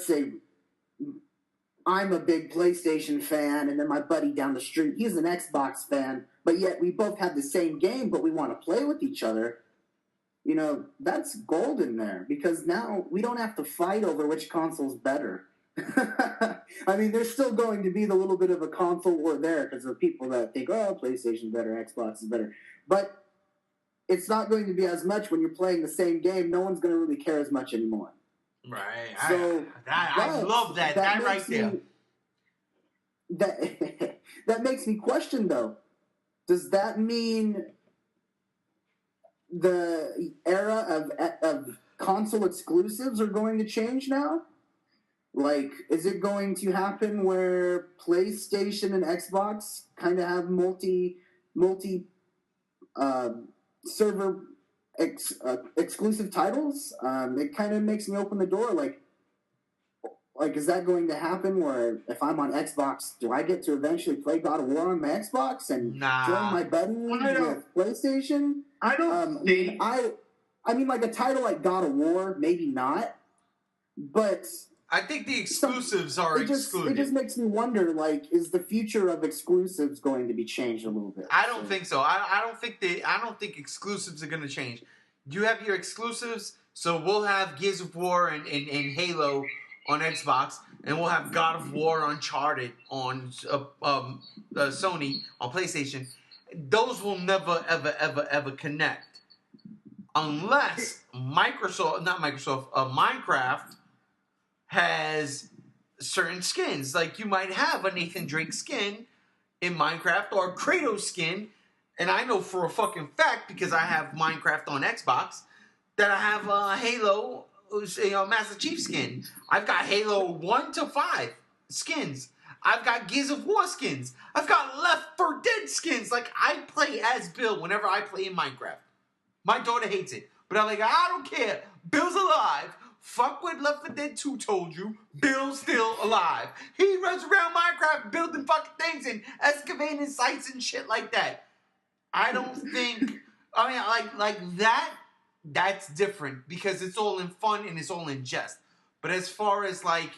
say I'm a big PlayStation fan, and then my buddy down the street, he's an Xbox fan, but yet we both have the same game, but we want to play with each other. That's gold in there, because now we don't have to fight over which console's better. I mean, there's still going to be the little bit of a console war there, because of people that think, oh, PlayStation's better, Xbox is better. But it's not going to be as much when you're playing the same game. No one's going to really care as much anymore. Right. So I love that. That right there. That makes me question, though. Does that mean the era of console exclusives are going to change now? Like, is it going to happen where PlayStation and Xbox kind of have multi server exclusive titles? It kind of makes me open the door. Like, is that going to happen where if I'm on Xbox, do I get to eventually play God of War on my Xbox and join my buddy with PlayStation? I don't think... I mean, like a title like God of War, maybe not, but... I think the exclusives are excluded. It just makes me wonder, like, is the future of exclusives going to be changed a little bit? I don't think so. I don't think exclusives are going to change. You have your exclusives, so we'll have Gears of War and Halo on Xbox, and we'll have God of War, Uncharted on Sony on PlayStation. Those will never, ever, ever, ever connect unless Minecraft has certain skins. Like you might have a Nathan Drake skin in Minecraft or a Kratos skin, and I know for a fucking fact because I have Minecraft on Xbox that I have a Halo, Master Chief skin. I've got Halo 1 to 5 skins. I've got Gears of War skins. I've got Left 4 Dead skins. Like, I play as Bill whenever I play in Minecraft. My daughter hates it. But I'm like, I don't care. Bill's alive. Fuck what Left 4 Dead 2 told you. Bill's still alive. He runs around Minecraft building fucking things and excavating sites and shit like that. I don't think... I mean, like that... That's different because it's all in fun and it's all in jest. But as far as like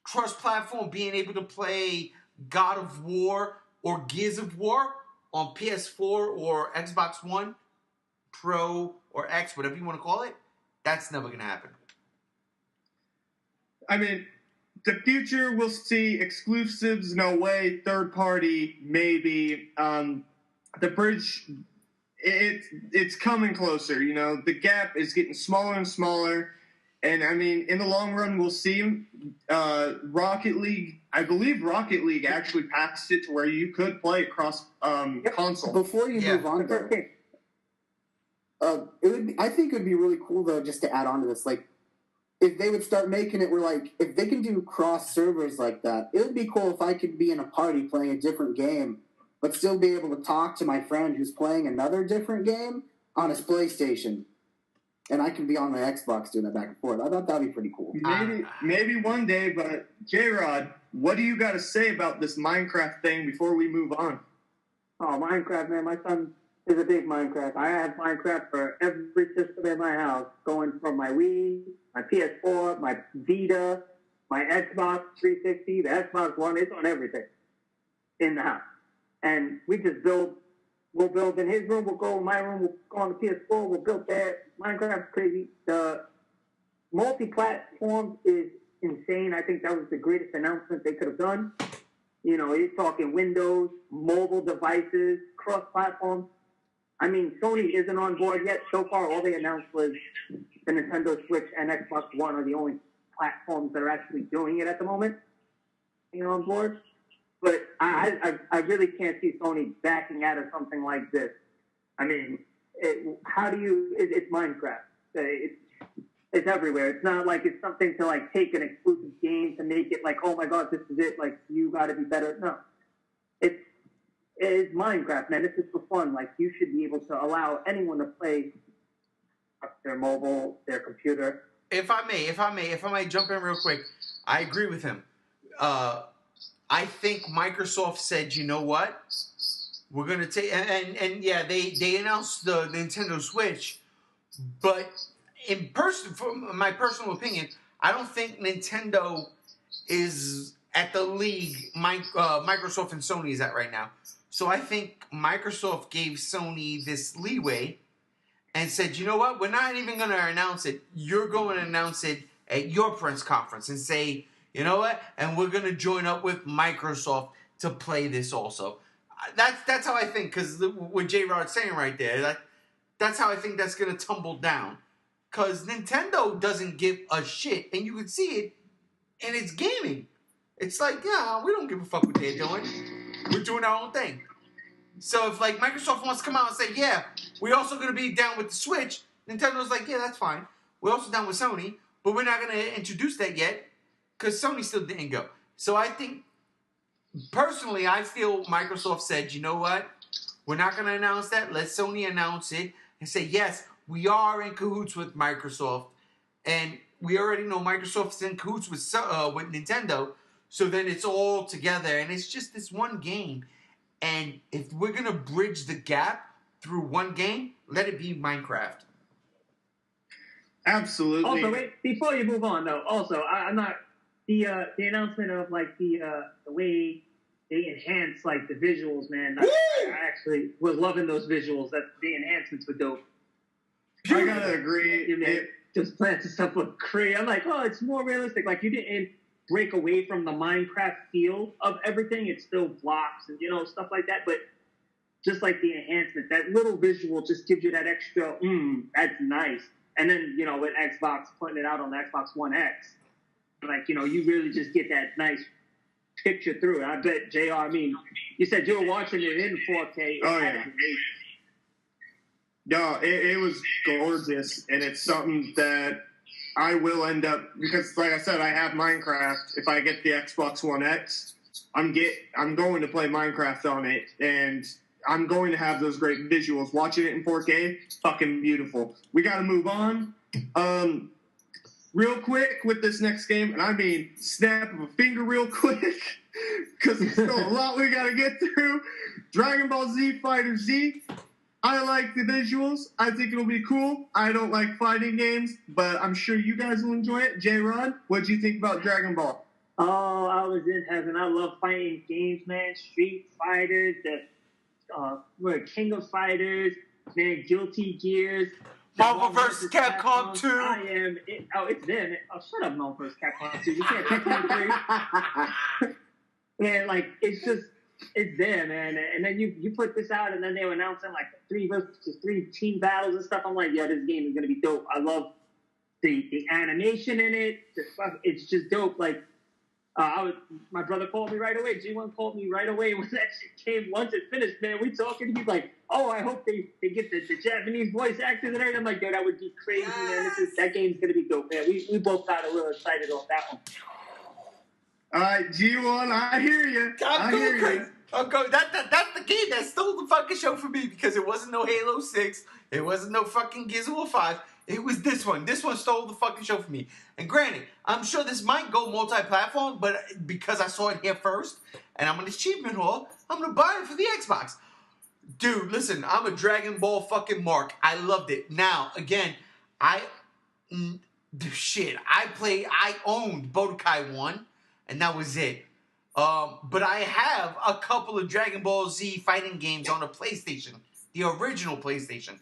cross-platform, being able to play God of War or Gears of War on PS4 or Xbox One, Pro or X, whatever you want to call it, that's never going to happen. I mean, the future we'll see exclusives, no way. Third party, maybe. The bridge... It's coming closer, you know. The gap is getting smaller and smaller, and I mean, in the long run, we'll see. Rocket League, I believe Rocket League actually passed it to where you could play across console. Before you move on, though, I think it would be really cool though, just to add on to this, like if they would start making it where like if they can do cross servers like that, it would be cool if I could be in a party playing a different game, but still be able to talk to my friend who's playing another different game on his PlayStation. And I can be on my Xbox doing that back and forth. I thought that would be pretty cool. Maybe one day, but J-Rod, what do you got to say about this Minecraft thing before we move on? Oh, Minecraft, man. My son is a big Minecraft. I have Minecraft for every system in my house, going from my Wii, my PS4, my Vita, my Xbox 360, the Xbox One. It's on everything in the house. And we just build. We'll build in his room. We'll go in my room. We'll go on the PS4. We'll build there. Minecraft's crazy. The multi-platform is insane. I think that was the greatest announcement they could have done. You know, you're talking Windows, mobile devices, cross-platform. I mean, Sony isn't on board yet. So far, all they announced was the Nintendo Switch and Xbox One are the only platforms that are actually doing it at the moment. You know, on board. But I really can't see Sony backing out of something like this. I mean, it's Minecraft. It's everywhere. It's not like it's something to like take an exclusive game to make it like, oh my God, this is it. Like, you got to be better. No. It's Minecraft, man. This is for fun. Like, you should be able to allow anyone to play their mobile, their computer. If I may jump in real quick, I agree with him. I think Microsoft said, you know what? We're going to take... And yeah, they announced the Nintendo Switch, but from my personal opinion, I don't think Nintendo is at the league Microsoft and Sony is at right now. So I think Microsoft gave Sony this leeway and said, you know what? We're not even going to announce it. You're going to announce it at your press conference and say... You know what? And we're going to join up with Microsoft to play this also. That's how I think, because what J-Rod's saying right there, that's how I think that's going to tumble down. Because Nintendo doesn't give a shit, and you can see it in its gaming. It's like, yeah, we don't give a fuck what they're doing. We're doing our own thing. So if like Microsoft wants to come out and say, yeah, we're also going to be down with the Switch, Nintendo's like, yeah, that's fine. We're also down with Sony, but we're not going to introduce that yet. Because Sony still didn't go. So I think, personally, I feel Microsoft said, you know what? We're not going to announce that. Let Sony announce it and say, yes, we are in cahoots with Microsoft. And we already know Microsoft's in cahoots with Nintendo. So then it's all together. And it's just this one game. And if we're going to bridge the gap through one game, let it be Minecraft. Absolutely. Also, wait, before you move on, though, also, I'm not... The announcement of like the way they enhance like the visuals, man. I actually was loving those visuals. That the enhancements were dope. I gotta agree. those plants and stuff look crazy. I'm like, oh, it's more realistic. Like, you didn't break away from the Minecraft feel of everything. It's still blocks and, stuff like that. But just like the enhancement, that little visual just gives you that extra, that's nice. And then, with Xbox putting it out on the Xbox One X, like, you really just get that nice picture through it. I bet, JR, I mean, you said you were watching it in 4K. Oh, yeah. No, it was gorgeous, and it's something that I will end up, because like I said, I have Minecraft. If I get the Xbox One X, I'm going to play Minecraft on it, and I'm going to have those great visuals. Watching it in 4K, fucking beautiful. We got to move on. Real quick with this next game, and I mean snap of a finger real quick, because there's still a lot we got to get through. Dragon Ball Z Fighter Z. I like the visuals. I think it'll be cool. I don't like fighting games, but I'm sure you guys will enjoy it. J-Rod, what'd you think about Dragon Ball? Oh, I was in heaven. I love fighting games, man. Street Fighters, we're King of Fighters, man, Guilty Gears. Marvel vs. Capcom 2. I am. It's them. Oh, shut up, Marvel vs. Capcom 2. You can't take me 3. Man, like, it's there, man. And then you put this out, and then they were announcing like 3 versus 3 team battles and stuff. I'm like, yeah, this game is gonna be dope. I love the animation in it. It's just dope. Like, my brother called me right away. G1 called me right away when that shit came. Once it finished, man, we talking. He's like, oh, I hope they get the Japanese voice actors in there. I'm like, yo, that would be crazy, man. That game's gonna be dope, man. We both got a little excited on that one. All right, G1, I hear you. I'm going. That's the game that stole the fucking show for me, because it wasn't no Halo 6. It wasn't no fucking Gears of War 5. It was this one. This one stole the fucking show for me. And granted, I'm sure this might go multi-platform, but because I saw it here first, and I'm an achievement haul, I'm going to buy it for the Xbox. Dude, listen, I'm a Dragon Ball fucking mark. I loved it. Now, again, I owned Budokai 1, and that was it. But I have a couple of Dragon Ball Z fighting games on the PlayStation, the original PlayStation.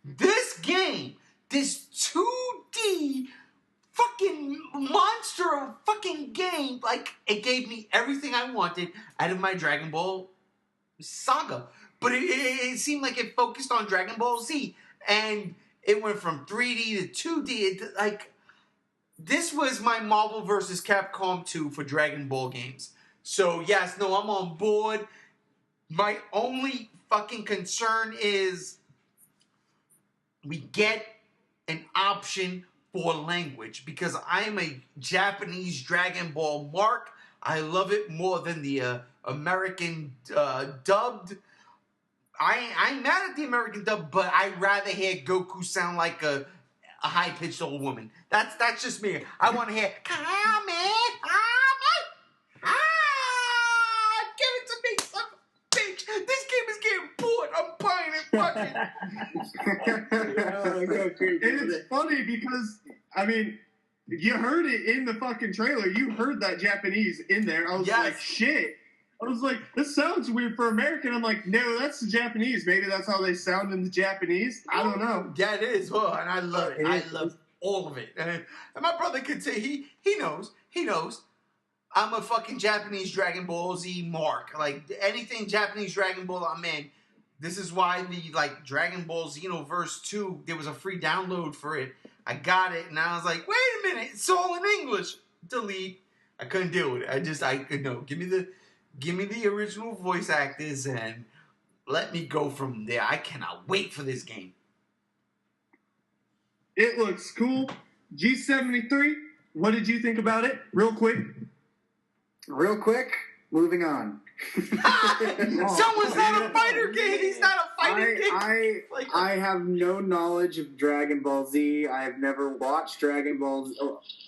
This game, this 2D fucking monster of fucking game, like, it gave me everything I wanted out of my Dragon Ball saga. But it seemed like it focused on Dragon Ball Z, and it went from 3D to 2D. This was my Marvel vs. Capcom 2 for Dragon Ball games. So, yes, no, I'm on board. My only fucking concern is we get an option for language, because I'm a Japanese Dragon Ball mark. I love it more than the American dubbed. I ain't mad at the American dub, but I'd rather hear Goku sound like a high-pitched old woman. That's just me. I want to hear Kame. Give it to me, son of a bitch. This game is getting bored. I'm buying it fucking. And it's funny because, I mean, you heard it in the fucking trailer. You heard that Japanese in there. I was like, shit. I was like, this sounds weird for American. I'm like, no, that's the Japanese. Maybe that's how they sound in the Japanese. I don't know. Yeah, it is. Well, and I love it. I love all of it. And my brother could say, he knows. He knows. I'm a fucking Japanese Dragon Ball Z mark. Like, anything Japanese Dragon Ball, I'm in. This is why the, Dragon Ball Xenoverse 2, there was a free download for it. I got it, and I was like, wait a minute, it's all in English. Delete. I couldn't do it. I could no. Give me the original voice actors and let me go from there. I cannot wait for this game. It looks cool. G73, what did you think about it? Real quick, moving on. Someone's not a fighter game. He's not a fighting game. I have no knowledge of Dragon Ball Z. I have never watched Dragon Ball Z.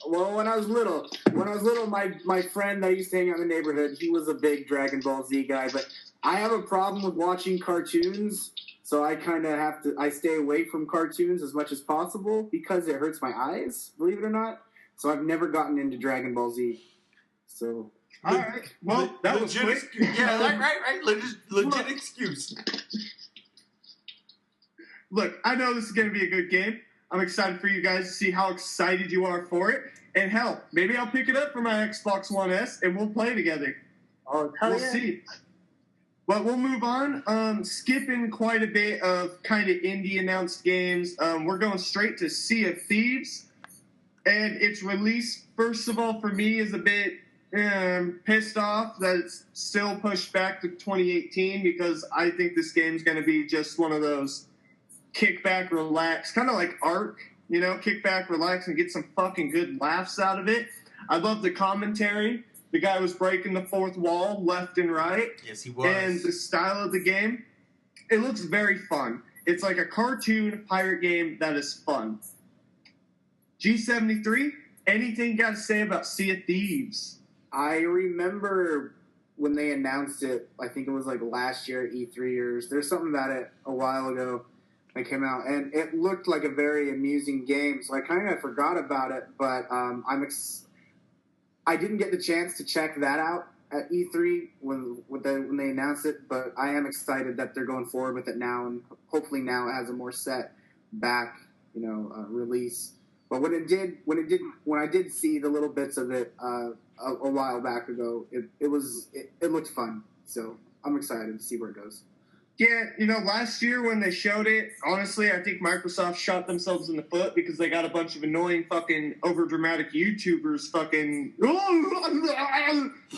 Well, when I was little, my friend that I used to hang out in the neighborhood, he was a big Dragon Ball Z guy. But I have a problem with watching cartoons, so I kind of I stay away from cartoons as much as possible because it hurts my eyes, believe it or not. So I've never gotten into Dragon Ball Z. So... All right. Well, that was quick. Yeah, right. Legit excuse. Look, I know this is going to be a good game. I'm excited for you guys to see how excited you are for it. And hell, maybe I'll pick it up for my Xbox One S and we'll play together. Oh, hell We'll yeah. see. But we'll move on. Skipping quite a bit of kind of indie announced games. We're going straight to Sea of Thieves. And its release, first of all, for me, is a bit pissed off that it's still pushed back to 2018 because I think this game's going to be just one of those kick back, relax, kind of like Ark, you know, kick back, relax, and get some fucking good laughs out of it. I love the commentary. The guy was breaking the fourth wall left and right. Yes, he was. And the style of the game, it looks very fun. It's like a cartoon pirate game that is fun. G73, anything got to say about Sea of Thieves? I remember when they announced it, I think it was like last year at E3 or there's something about it a while ago that came out, and it looked like a very amusing game, so I kind of forgot about it, but I didn't get the chance to check that out at E3 when they announced it, but I am excited that they're going forward with it now, and hopefully now it has a more set back, release. But when I did see the little bits of it a while back ago, it looked fun. So I'm excited to see where it goes. Yeah, last year when they showed it, honestly, I think Microsoft shot themselves in the foot because they got a bunch of annoying fucking overdramatic YouTubers fucking.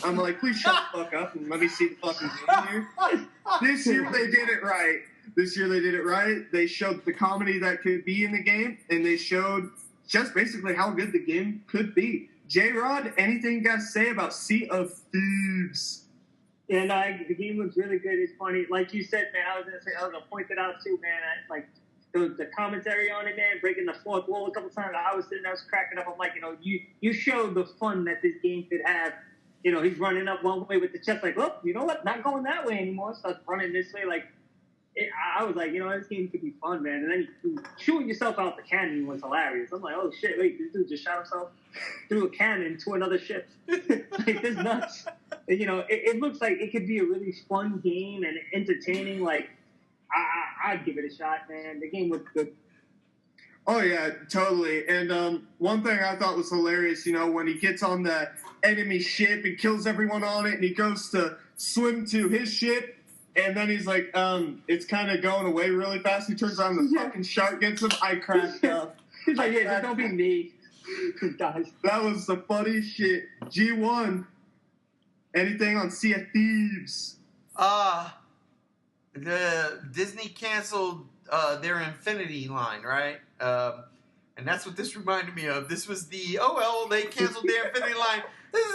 I'm like, please shut the fuck up and let me see the fucking game here. This year they did it right. They showed the comedy that could be in the game, and they showed just basically how good the game could be. J-Rod, anything you got to say about Sea of Thieves? And the game looks really good. It's funny. Like you said, man, I was going to point it out too, man. Like, the commentary on it, man, breaking the fourth wall a couple times. I was sitting there, I was cracking up. I'm like, you showed the fun that this game could have. He's running up one way with the chest, like, oh, you know what? Not going that way anymore. Starts running this way. Like, I was like, this game could be fun, man. And then shooting yourself out the cannon was hilarious. I'm like, oh, shit, wait, this dude just shot himself through a cannon to another ship. Like, this nuts. It looks like it could be a really fun game and entertaining. Like, I'd give it a shot, man. The game looked good. Oh, yeah, totally. And one thing I thought was hilarious, when he gets on the enemy ship and kills everyone on it and he goes to swim to his ship, and then he's like, it's kind of going away really fast. He turns on the fucking shark gets him. I cracked up. He's like, yeah, don't be me. Guys. That was the funniest shit. G1, anything on Sea of Thieves? The Disney canceled their Infinity line, right? And that's what this reminded me of. This was they canceled their Infinity line. This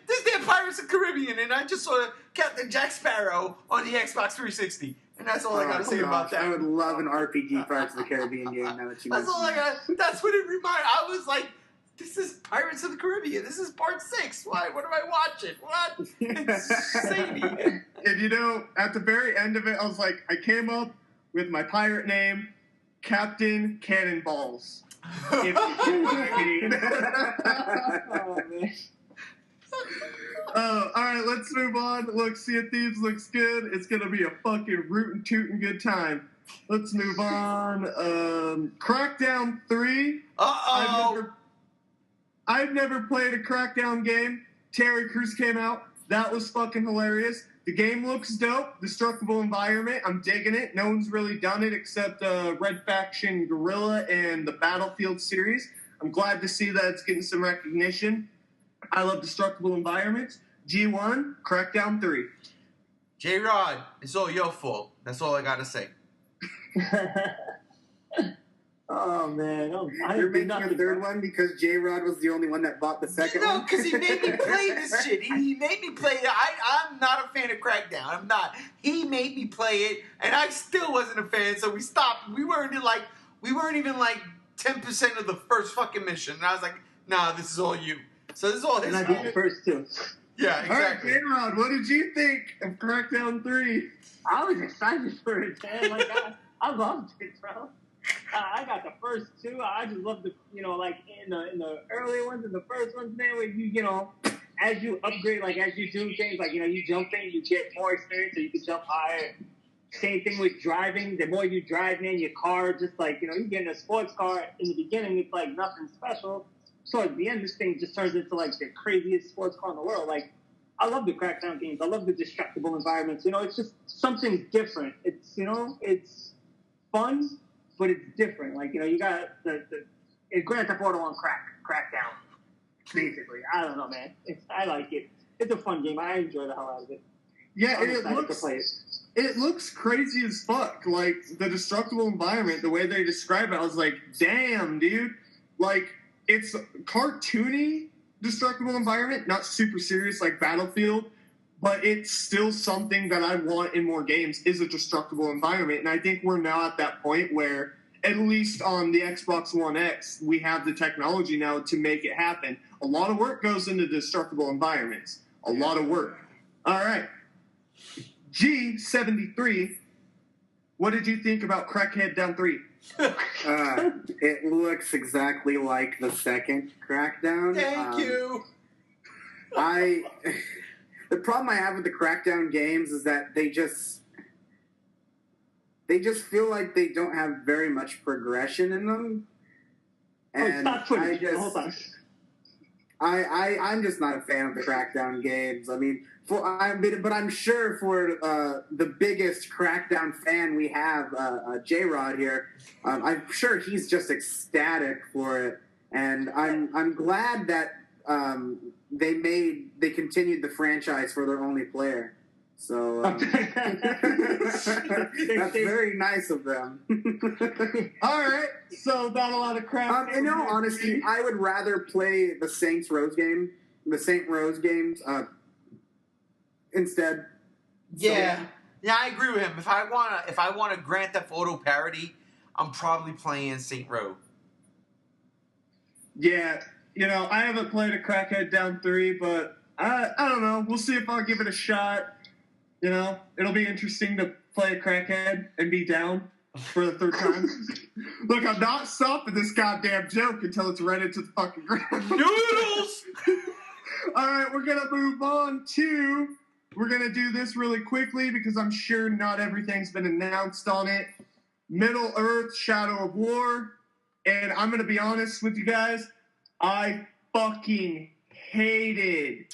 is their Pirates of the Caribbean, and I just saw Captain Jack Sparrow on the Xbox 360. And that's all I got to say about that. I would love an RPG Pirates of the Caribbean game now that you That's all I got. That's what it reminded. I was like, this is Pirates of the Caribbean. This is part 6. Why? What am I watching? What? It's zany. And at the very end of it, I was like, I came up with my pirate name, Captain Cannonballs. If you know what I mean. Oh, man. All right, let's move on. Look, Sea of Thieves looks good. It's going to be a fucking rootin' tootin' good time. Let's move on. Crackdown 3. Uh-oh. I've never played a Crackdown game. Terry Crews came out. That was fucking hilarious. The game looks dope. Destructible environment. I'm digging it. No one's really done it except Red Faction Guerrilla and the Battlefield series. I'm glad to see that it's getting some recognition. I love destructible environments. G1, Crackdown 3. J-Rod, it's all your fault. That's all I got to say. Oh, man. You're making a third one because J-Rod was the only one that bought the second one? No, because he made me play this shit. He made me play it. I'm not a fan of Crackdown. I'm not. He made me play it, and I still wasn't a fan, so we stopped. We weren't even like 10% of the first fucking mission. And I was like, nah, this is all you. So this is all his And I fault. did the first two. Yeah, exactly. All right, J-Rod, what did you think of Crackdown 3? I was excited for it, man. Like, I loved it, bro. I got the first two. I just loved like in the earlier ones and the first ones, man, where you as you upgrade, like as you do things, like you jump in, you get more experience, so you can jump higher. Same thing with driving. The more you drive in your car, just like, you get in a sports car, in the beginning, it's like nothing special. So at the end, this thing just turns into like the craziest sports car in the world. Like, I love the Crackdown games. I love the destructible environments. It's just something different. It's, it's fun, but it's different. Like, you got the Grand Theft Auto on Crackdown, basically. I don't know, man. I like it. It's a fun game. I enjoy the hell out of it. Yeah, and play it looks crazy as fuck. Like, the destructible environment, the way they describe it, I was like, damn, dude. Like, it's cartoony destructible environment, not super serious like Battlefield, but it's still something that I want in more games, is a destructible environment. And I think we're now at that point where, at least on the Xbox One X, we have the technology now to make it happen. A lot of work goes into destructible environments. A lot of work. All right. G73, what did you think about Crackhead Down 3? It looks exactly like the second Crackdown. Thank you. The problem I have with the Crackdown games is that they just feel like they don't have very much progression in them. And I'm just not a fan of the Crackdown games. I mean, but I'm sure for the biggest Crackdown fan we have, J-Rod here, I'm sure he's just ecstatic for it, and I'm glad that they continued the franchise for their only player. So that's very nice of them. All right, so not a lot of crap. In all honesty, I would rather play the Saint Rose games instead. Yeah, I agree with him. If I want a Grand Theft Auto parody, I'm probably playing Saint Row. Yeah, I haven't played a Crackhead Down 3, but I don't know. We'll see if I'll give it a shot. It'll be interesting to play a Crackhead and be down for the third time. Look, I'm not stopping this goddamn joke until it's read into the fucking ground. Noodles! All right, we're going to move on to... We're going to do this really quickly because I'm sure not everything's been announced on it. Middle-earth Shadow of War. And I'm going to be honest with you guys. I fucking hated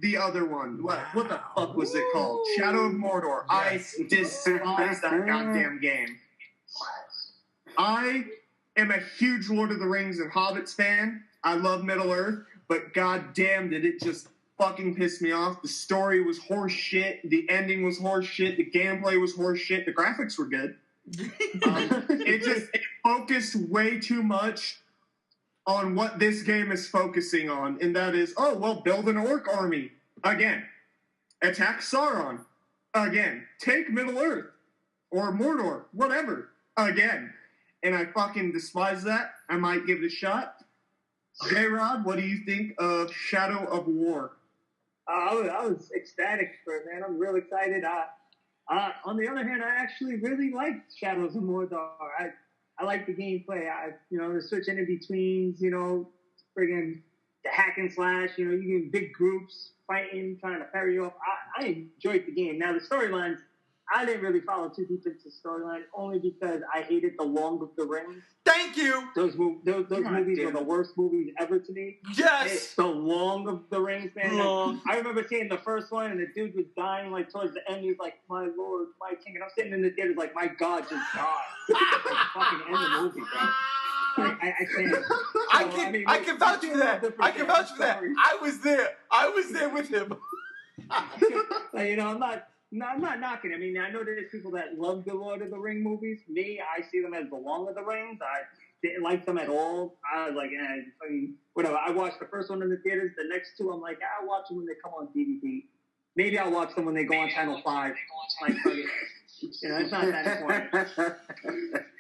the other one. What the fuck was it called? Shadow of Mordor. Yes. I despise that goddamn game. I am a huge Lord of the Rings and Hobbits fan. I love Middle-earth, but goddamn did it just fucking piss me off. The story was horse shit. The ending was horse shit. The gameplay was horse shit. The graphics were good. It focused way too much on what this game is focusing on, and that is, build an orc army. Again. Attack Sauron. Again. Take Middle-earth. Or Mordor. Whatever. Again. And I fucking despise that. I might give it a shot. J-Rod, what do you think of Shadow of War? I was ecstatic for it, man. I'm real excited. On the other hand, I actually really liked Shadows of Mordor. I like the gameplay. The switching in betweens, friggin' the hack and slash, you get big groups fighting, trying to parry you off. I enjoyed the game. Now, the storylines, I didn't really follow too deep into the storyline, only because I hated The Lord of the Rings. Thank you! Those movies were the worst movies ever to me. Yes! The Lord of the Rings, man. Long. I remember seeing the first one, and the dude was dying, towards the end. He was like, my lord, my king. And I'm sitting in the theater like, my God, just die. Fucking end the movie, bro. I can't. I can vouch for that. I can vouch for that. I was there with him. I'm not knocking. I mean, I know there's people that love the Lord of the Ring movies. Me, I see them as the Lord of the Rings. I didn't like them at all. I was like, whatever. I watched the first one in the theaters. The next two, I'm like, I'll watch them when they come on DVD. Maybe I'll watch them when they go on Channel 5. It's not that important.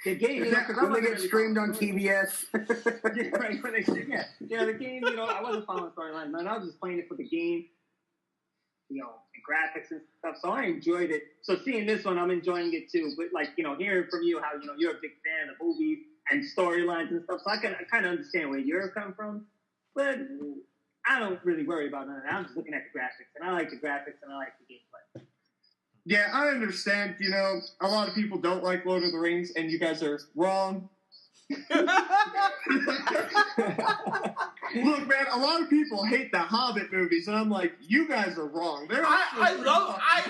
The game, when they get streamed on TBS. Right, when they the game, I wasn't following storyline, man. I was just playing it for the game. The graphics and stuff, so I enjoyed it. So seeing this one, I'm enjoying it too. But hearing from you how you're a big fan of movies and storylines and stuff, so I kind of understand where you're coming from. But I don't really worry about none of that. I'm just looking at the graphics, and I like the graphics, and I like the gameplay. Yeah, I understand. You know, a lot of people don't like Lord of the Rings, and you guys are wrong. Look, man, a lot of people hate the Hobbit movies, and I'm like, you guys are wrong. They're actually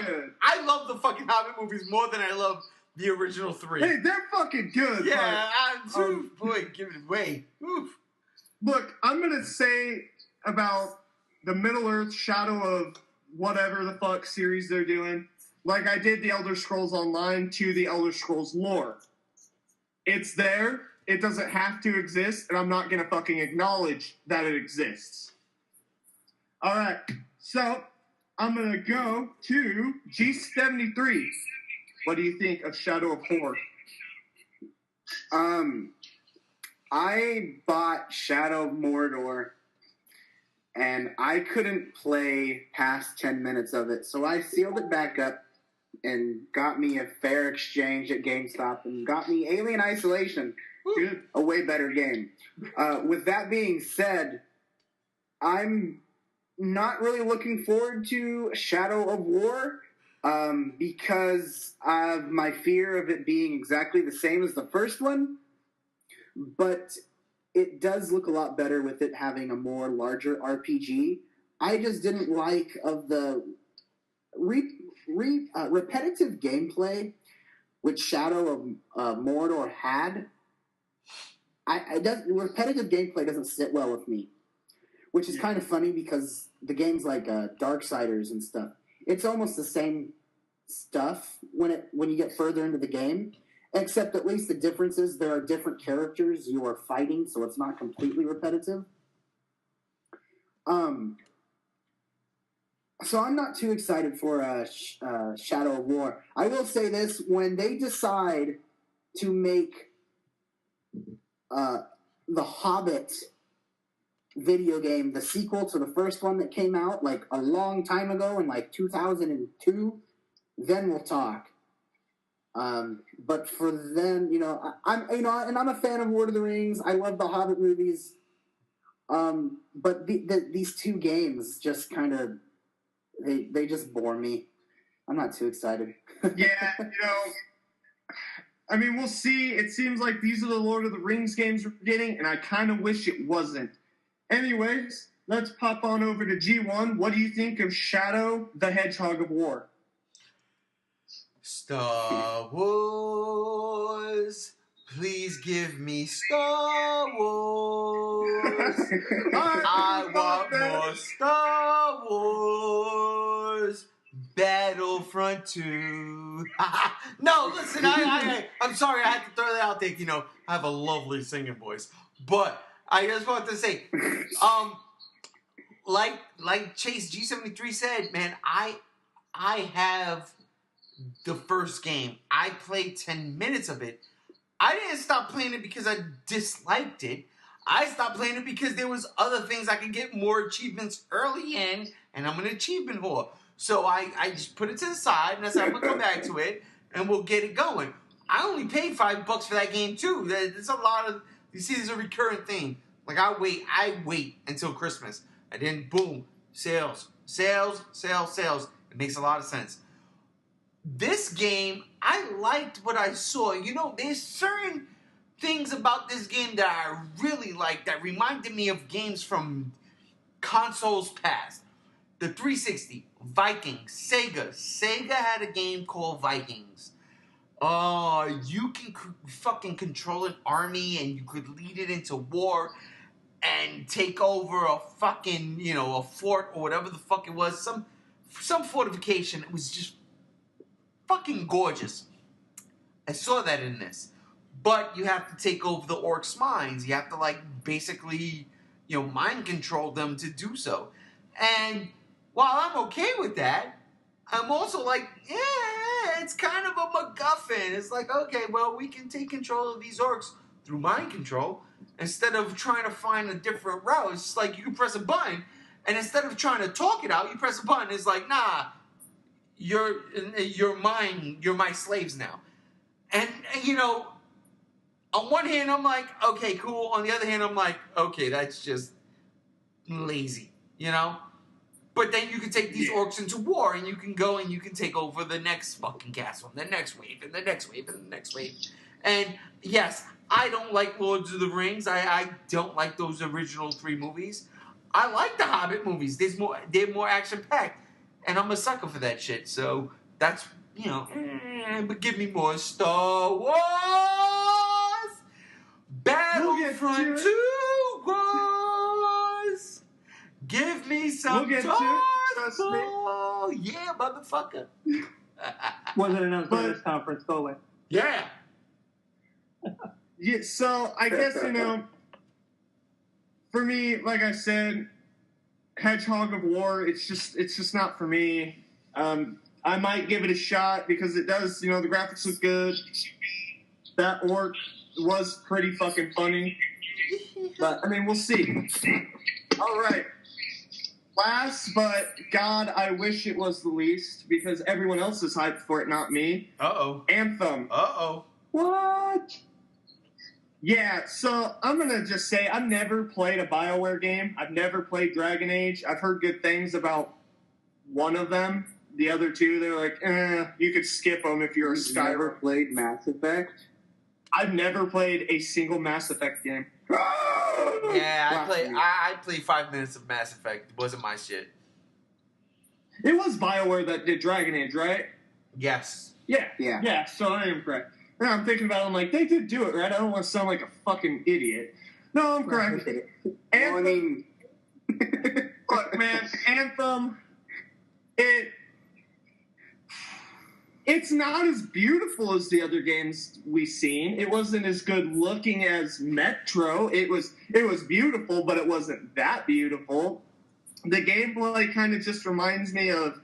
good. I love the fucking Hobbit movies more than I love the original 3. Hey, they're fucking good. Yeah, boy, give it away. Oof. Look, I'm gonna say about the Middle Earth Shadow of whatever the fuck series they're doing, like I did the Elder Scrolls Online to the Elder Scrolls lore. It's there. It doesn't have to exist, and I'm not going to fucking acknowledge that it exists. All right, so I'm going to go to G73. What do you think of Shadow of War? I bought Shadow of Mordor, and I couldn't play past 10 minutes of it, so I sealed it back up and got me a fair exchange at GameStop and got me Alien Isolation. Good. A way better game. With that being said, I'm not really looking forward to Shadow of War because of my fear of it being exactly the same as the first one. But it does look a lot better with it having a more larger RPG. I just didn't like of the repetitive gameplay which Shadow of Mordor had. Repetitive gameplay doesn't sit well with me, which is kind of funny because the games like Darksiders and stuff, it's almost the same stuff when you get further into the game, except at least the difference is there are different characters you are fighting, so it's not completely repetitive. So I'm not too excited for Shadow of War. I will say this, when they decide to make the Hobbit video game, the sequel to the first one that came out like a long time ago in like 2002, then we'll talk. But for then, and I'm a fan of Lord of the Rings. I love the Hobbit movies. But these two games just kind of they just bore me. I'm not too excited. Yeah, I mean, we'll see. It seems like these are the Lord of the Rings games we're getting, and I kind of wish it wasn't. Anyways, let's pop on over to G1. What do you think of Shadow the Hedgehog of War? Star Wars, please give me Star Wars. I want more Star Wars. Battlefront 2. No, listen, I'm sorry I had to throw that out there. I have a lovely singing voice. But I just wanted to say, like Chase G73 said, man, I have the first game. I played 10 minutes of it. I didn't stop playing it because I disliked it. I stopped playing it because there was other things I could get more achievements early in, and I'm an achievement whore. So I just put it to the side, and I said, I'm going to come back to it, and we'll get it going. I only paid $5 for that game, too. There's a lot of... You see, there's a recurrent theme. Like, I wait until Christmas. And then, boom, sales. It makes a lot of sense. This game, I liked what I saw. There's certain things about this game that I really like that reminded me of games from consoles past. The 360, Vikings, Sega. Sega had a game called Vikings. You can fucking control an army and you could lead it into war and take over a fucking, a fort or whatever the fuck it was. Some fortification. It was just fucking gorgeous. I saw that in this. But you have to take over the orcs' minds. You have to, basically, mind control them to do so. And while I'm okay with that, I'm also like, yeah, it's kind of a MacGuffin. It's like, okay, well, we can take control of these orcs through mind control instead of trying to find a different route. It's just like you can press a button, and instead of trying to talk it out, you press a button. It's like, nah, you're mine. You're my slaves now. And on one hand, I'm like, okay, cool. On the other hand, I'm like, okay, that's just lazy, But But then you can take these orcs into war, and you can go and you can take over the next fucking castle, and the next wave, and the next wave, and the next wave. And yes, I don't like Lords of the Rings. I don't like those original 3 movies. I like the Hobbit movies. They're more action packed, and I'm a sucker for that shit. So that's but give me more Star Wars. Battlefront 2 Wars. Give me some Star. Yeah, motherfucker. Wasn't announced by this conference. Go away. Yeah. Yeah, so I guess, for me, like I said, Hedgehog of War, it's just not for me. I might give it a shot because it does, the graphics look good. That orc was pretty fucking funny. But, we'll see. All right. Last, but God, I wish it was the least because everyone else is hyped for it, not me. Uh-oh. Anthem. Uh-oh. What? Yeah, so I'm going to just say I've never played a BioWare game. I've never played Dragon Age. I've heard good things about one of them. The other two, they're like, you could skip them if you're a You've never Skyrim. played Mass Effect? I've never played a single Mass Effect game. Yeah, I played 5 minutes of Mass Effect. It wasn't my shit. It was BioWare that did Dragon Age, right? Yes. Yeah. Yeah. Yeah, so I am correct. Now I'm thinking about it, I'm like, they did do it, right? I don't want to sound like a fucking idiot. No, I'm correct. Well, Look, man, Anthem, it's not as beautiful as the other games we've seen. It wasn't as good looking as Metro. It was beautiful, but it wasn't that beautiful. The gameplay kind of just reminds me of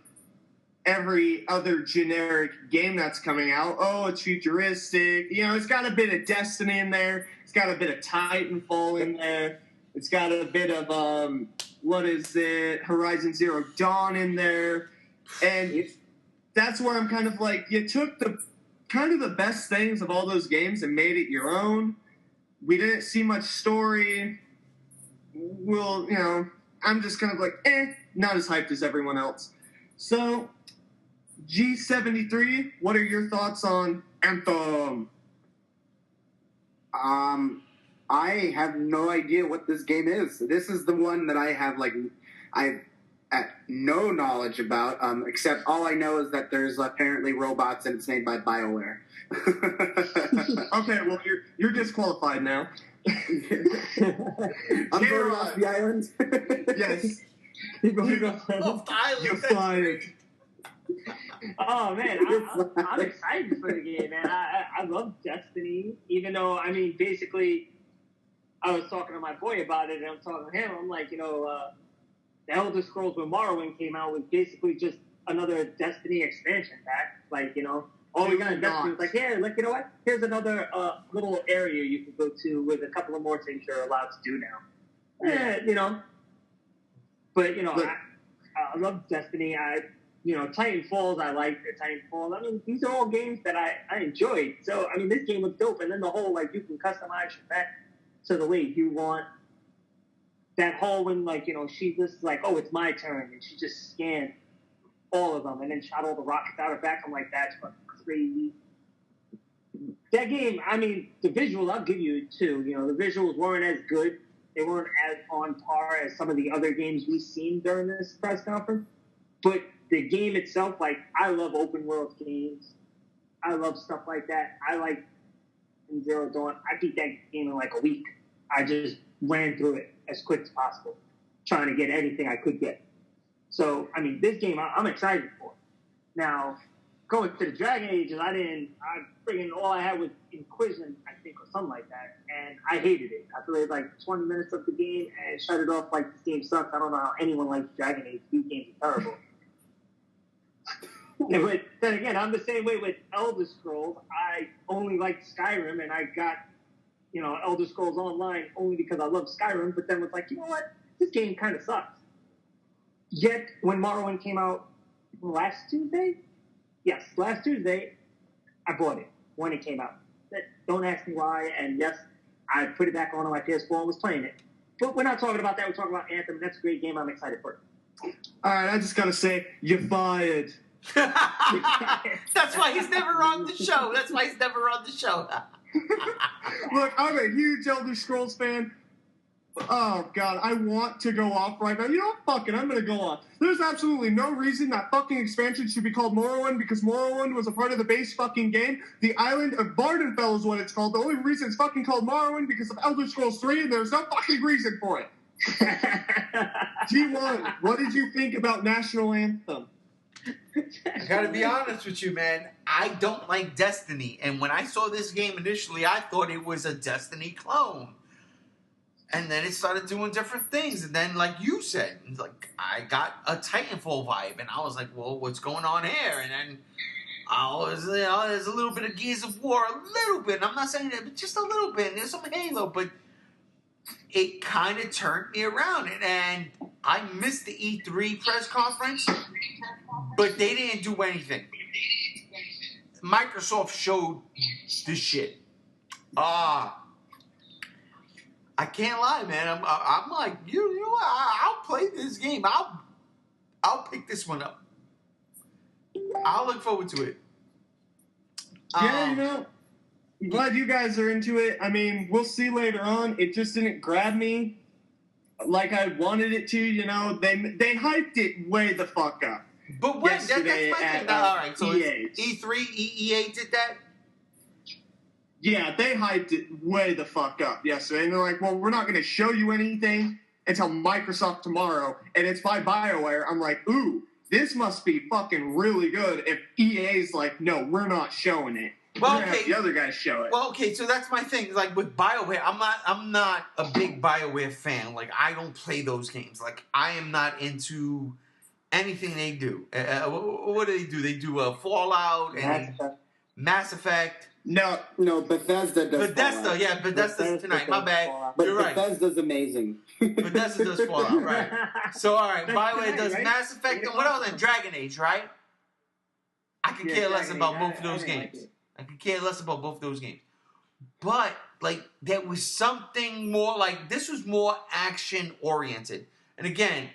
every other generic game that's coming out. Oh, it's futuristic. It's got a bit of Destiny in there. It's got a bit of Titanfall in there. It's got a bit of, Horizon Zero Dawn in there. And that's where I'm kind of like, you took the best things of all those games and made it your own. We didn't see much story. I'm just kind of like, not as hyped as everyone else. So, G73, what are your thoughts on Anthem? I have no idea what this game is. This is the one that I have no knowledge about, except all I know is that there's apparently robots and it's made by BioWare. Okay, well, you're disqualified now. I'm going off the island. Yes. Off the island. You're fired. Oh man, I'm excited for the game, man. I love Destiny, even though basically, I was talking to my boy about it, and I'm talking to him. I'm like, the Elder Scrolls when Morrowind came out was basically just another Destiny expansion pack. Like, all we got in Destiny was like, yeah, you know what? Here's another little area you can go to with a couple of more things you're allowed to do now. Yeah. But I love Destiny. Titanfalls, I like the Titanfalls. These are all games that I enjoyed. So, this game was dope. And then the whole, you can customize your back to the way you want. That whole when, she just oh, it's my turn. And she just scanned all of them and then shot all the rockets out her back. I'm like, that's fucking crazy. That game, the visuals, I'll give you too. The visuals weren't as good. They weren't as on par as some of the other games we've seen during this press conference. But the game itself, I love open world games. I love stuff like that. I like in Zero Dawn. I beat that game in a week. I just ran through it as quick as possible, trying to get anything I could get. So, this game I'm excited for. Now, going to the Dragon Ages, all I had was Inquisition, I think, or something like that, and I hated it. I played 20 minutes of the game and shut it off this game sucks. I don't know how anyone likes Dragon Age. These games are terrible. But then again, I'm the same way with Elder Scrolls. I only liked Skyrim, and I got, Elder Scrolls Online only because I love Skyrim, but then was like, you know what? This game kind of sucks. Yet, when Morrowind came out last Tuesday, I bought it when it came out. Don't ask me why, and yes, I put it back on my PS4 and was playing it. But we're not talking about that. We're talking about Anthem. That's a great game. I'm excited for it. All right, I just gotta say, you're fired. That's why he's never on the show. That's why he's never on the show. Look, I'm a huge Elder Scrolls fan. Oh, God, I want to go off right now. You know what? Fuck it, I'm going to go off. There's absolutely no reason that fucking expansion should be called Morrowind because Morrowind was a part of the base fucking game. The island of Vardenfell is what it's called. The only reason it's fucking called Morrowind because of Elder Scrolls 3, and there's no fucking reason for it. G1, what did you think about National Anthem? I gotta be honest with you, man. I don't like Destiny. And when I saw this game initially, I thought it was a Destiny clone. And then it started doing different things. And then, like you said, like I got a Titanfall vibe. And I was like, well, what's going on here? And then there's a little bit of Gears of War, a little bit. I'm not saying that, but just a little bit. And there's some Halo. But it kind of turned me around. And I missed the E3 press conference. But they didn't do anything. Microsoft showed this shit. I can't lie, man. I'm like, you know, I'll play this game. I'll pick this one up. I'll look forward to it. Yeah, you know, I'm glad you guys are into it. I mean, we'll see later on. It just didn't grab me like I wanted it to. You know, they hyped it way the fuck up. But when that's my thing. All right, so EA. E3, EA did that. Yeah, they hyped it way the fuck up yesterday. And they're like, well, we're not going to show you anything until Microsoft tomorrow. And it's by BioWare. I'm like, ooh, this must be fucking really good if EA's like, no, we're not showing it. Well, we're have the other guys show it. Well, okay, so that's my thing. Like with BioWare, I'm not a big BioWare fan. Like I don't play those games. Like I am not into anything they do. What do? They do Fallout and Mass Effect. No, Bethesda does. Bethesda, yeah, Bethesda's tonight. My bad. But You're right. Bethesda's amazing. Bethesda does Fallout, right? So, all right. BioWare does Mass Effect and what else? And Dragon Age, right? I could care less about both of those games. I could care less about both of those games. But like, there was something more. Like this was more action oriented. And again,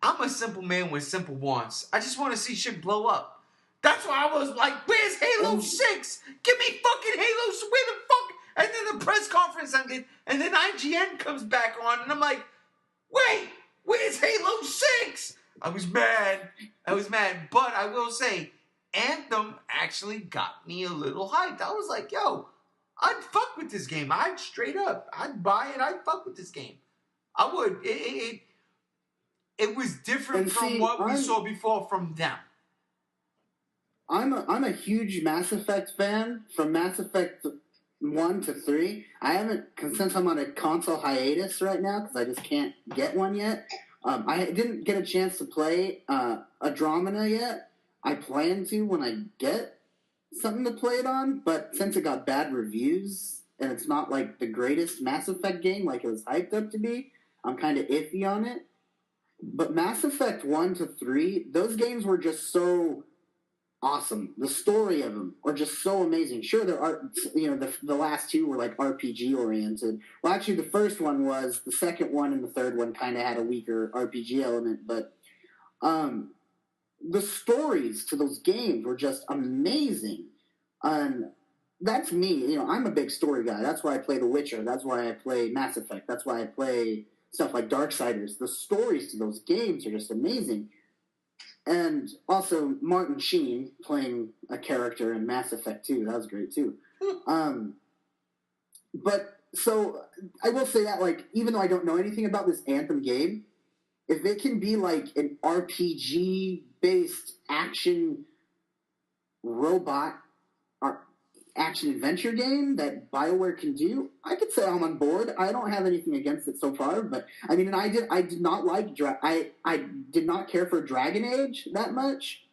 I'm a simple man with simple wants. I just want to see shit blow up. That's why I was like, where's Halo 6? Give me fucking Halo 6. Where the fuck? And then the press conference ended, and then IGN comes back on, and I'm like, wait, where's Halo 6? I was mad. But I will say, Anthem actually got me a little hyped. I was like, yo, I'd fuck with this game. I'd straight up. I'd buy it. I'd fuck with this game. I would. It was different from what we saw before from them. I'm a huge Mass Effect fan. From Mass Effect 1 to 3, I haven't, since I'm on a console hiatus right now because I just can't get one yet. I didn't get a chance to play Andromeda yet. I plan to when I get something to play it on, but since it got bad reviews and it's not like the greatest Mass Effect game like it was hyped up to be, I'm kind of iffy on it. But Mass Effect 1 to 3, those games were just so awesome. The story of them are just so amazing. Sure, there are, you know, the last two were like RPG oriented. Well, actually, the first one was. The second one and the third one kind of had a weaker RPG element, but the stories to those games were just amazing. And that's me. You know, I'm a big story guy. That's why I play The Witcher. That's why I play Mass Effect. That's why I play stuff like Darksiders. The stories to those games are just amazing. And also Martin Sheen playing a character in Mass Effect 2. That was great too. But so I will say that, like, even though I don't know anything about this Anthem game, if it can be like an RPG based action robot or action adventure game that BioWare can do, I could say I'm on board. I don't have anything against it so far, but I mean, and I did not like I did not care for Dragon Age that much.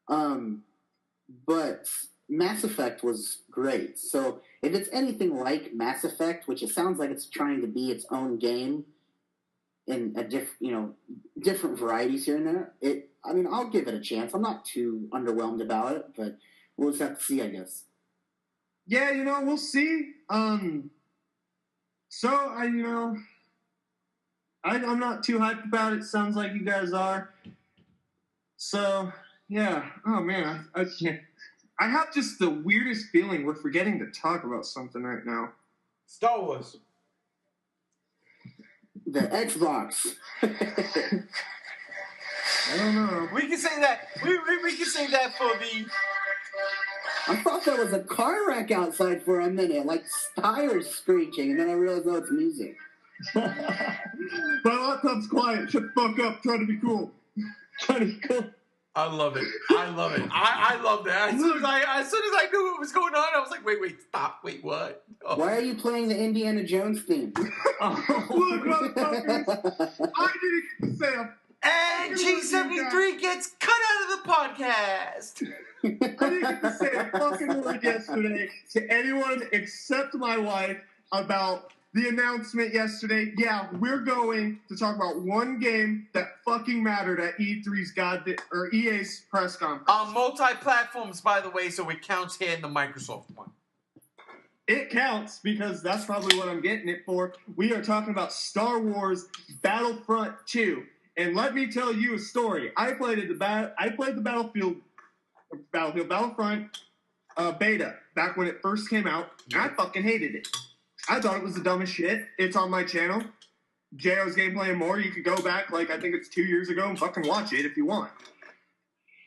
But Mass Effect was great. So if it's anything like Mass Effect, which it sounds like it's trying to be its own game in a different varieties here and there, I mean, I'll give it a chance. I'm not too underwhelmed about it, but we'll just have to see, I guess. Yeah, you know, we'll see. So I'm not too hyped about it. Sounds like you guys are. So, yeah. Oh, man. I have just the weirdest feeling we're forgetting to talk about something right now. Star Wars. The Xbox. I don't know. We can say that. We can say that for the. I thought there was a car wreck outside for a minute, like tires screeching, and then I realized, oh, it's music. My laptop's quiet. Shut the fuck up. Trying to be cool. Trying to be cool. I love it. I love it. I love that. As soon as I knew what was going on, I was like, wait, stop. Wait, what? Oh. Why are you playing the Indiana Jones theme? Look, motherfuckers. I didn't get to say a And G73 gets cut out of the podcast. I didn't get to say a fucking word yesterday to anyone except my wife about the announcement yesterday. Yeah, we're going to talk about one game that fucking mattered at E3's EA's press conference. On multi-platforms, by the way, so it counts here in the Microsoft one. It counts because that's probably what I'm getting it for. We are talking about Star Wars Battlefront 2. And let me tell you a story. I played the Battlefront beta back when it first came out, and I fucking hated it. I thought it was the dumbest shit. It's on my channel, JO's Gameplay and More. You could go back, I think it's 2 years ago, and fucking watch it if you want.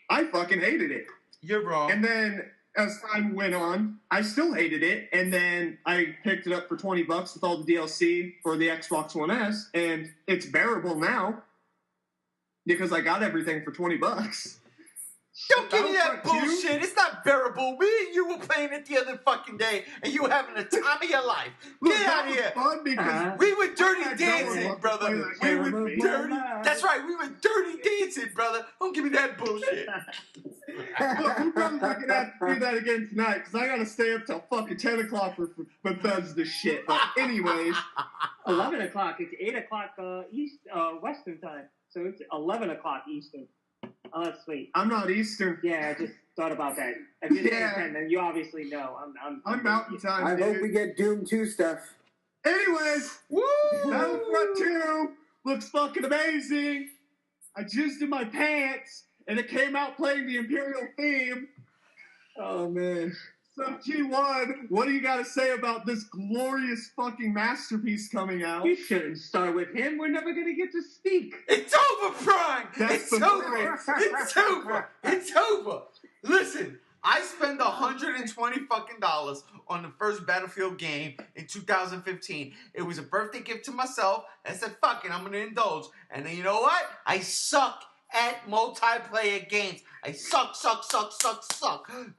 I fucking hated it. You're wrong. And then as time went on, I still hated it, and then I picked it up for $20 with all the DLC for the Xbox One S, and it's bearable now because I got everything for $20. Don't give me that Battlefront 2? bullshit. It's not bearable. Me and you were playing it the other fucking day, and you were having the time of your life. Look, Get that out of was here. fun because We were dirty I don't dancing, want to brother. play that We game were with me. dirty. That's right. We were dirty dancing, brother. Don't give me that bullshit. Look, we're probably not gonna have to do that again tonight because I gotta stay up till fucking 10 o'clock for Bethesda shit. But anyways, 11 o'clock. It's 8 o'clock Western time. So it's 11 o'clock Eastern. Oh, that's sweet. I'm not Eastern. Yeah, I just thought about that. If you're Yeah. saying 10, then you obviously know. I'm Mountain Time. I hope dude. we get Doom 2 stuff. Anyways, Woo! Battlefront 2 looks fucking amazing. I jizzed in my pants, and it came out playing the Imperial theme. Oh, man. So, G1, what do you got to say about this glorious fucking masterpiece coming out? You shouldn't start with him. We're never going to get to speak. It's over, Prime. That's It's the over. point. It's over. It's over. Listen, I spent $120 fucking dollars on the first Battlefield game in 2015. It was a birthday gift to myself. I said, fuck it, I'm going to indulge. And then you know what? I suck at multiplayer games. I suck.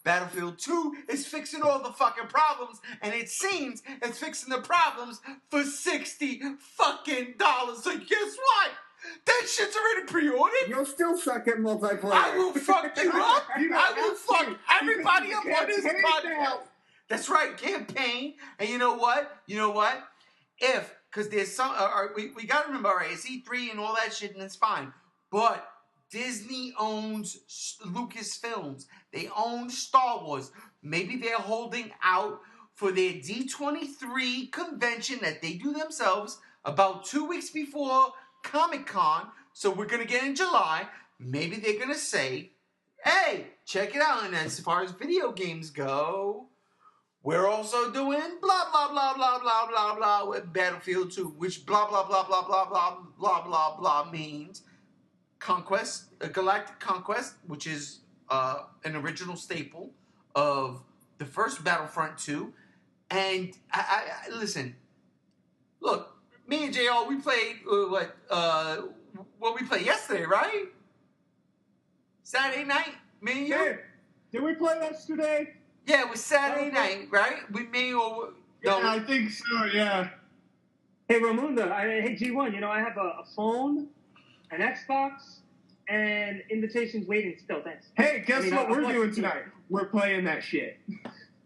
Battlefield 2 is fixing all the fucking problems, and it seems it's fixing the problems for $60 fucking dollars. So guess what? That shit's already pre-ordered. You'll still suck at multiplayer. I will fuck you up. You I will have fuck to, everybody because up you on this can't podcast. pay now. That's right, campaign. And you know what? Because there's some, we got to remember, all right, it's E3 and all that shit, and it's fine. But Disney owns Lucasfilms. They own Star Wars. Maybe they're holding out for their D23 convention that they do themselves about 2 weeks before Comic-Con. So we're going to get in July. Maybe they're going to say, hey, check it out. And as far as video games go, we're also doing blah, blah, blah, blah, blah, blah, blah with Battlefield 2, which blah, blah, blah, blah, blah, blah, blah, blah, blah means Conquest, Galactic Conquest, which is an original staple of the first Battlefront 2. And I listen, look, me and JR, we played what we played yesterday, right? Saturday night, me and you. Hey, did we play yesterday? Yeah, it was Saturday night, right? We me or no? Yeah, I think so, yeah. Hey, Ramunda. Hey, G1. You know, I have a phone, an Xbox, and invitations waiting still. Thanks. Hey, guess what I we're bought- doing tonight? We're playing that shit.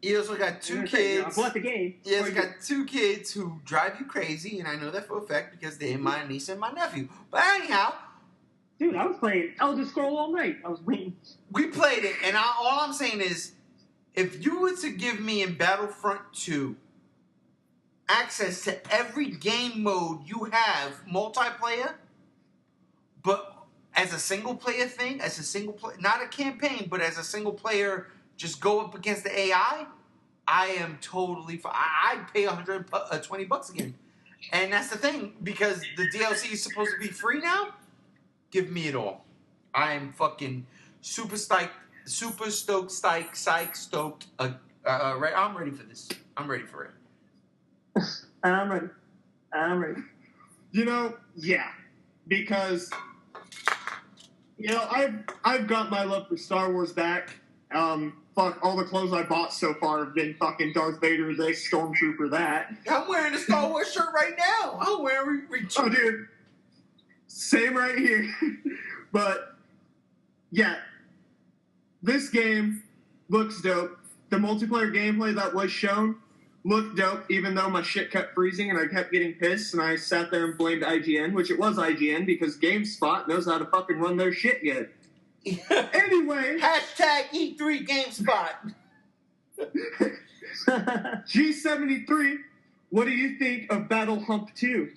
You also got two I kids. bought the game. He has got two kids who drive you crazy, and I know that for a fact because they're my niece and my nephew. But anyhow, Dude, I was playing Elder Scroll all night. I was waiting. we played it, and all I'm saying is, if you were to give me in Battlefront 2 access to every game mode you have, multiplayer, but as a single player thing, not a campaign, but as a single player, just go up against the AI. I am totally. I'd pay $120 again, and that's the thing because the DLC is supposed to be free now. Give me it all. I am fucking super stoked. Right, I'm ready for this. I'm ready for it. I'm ready. Yeah, because I've got my love for Star Wars back. Fuck, all the clothes I bought so far have been fucking Darth Vader, this Stormtrooper, that. I'm wearing a Star Wars shirt right now. I'm wearing. Oh, dude, same right here. But yeah, this game looks dope. The multiplayer gameplay that was shown looked dope, even though my shit kept freezing and I kept getting pissed, and I sat there and blamed IGN, which it was IGN because GameSpot knows how to fucking run their shit good. Anyway, Hashtag E3 GameSpot. G73, what do you think of Battle Hump 2?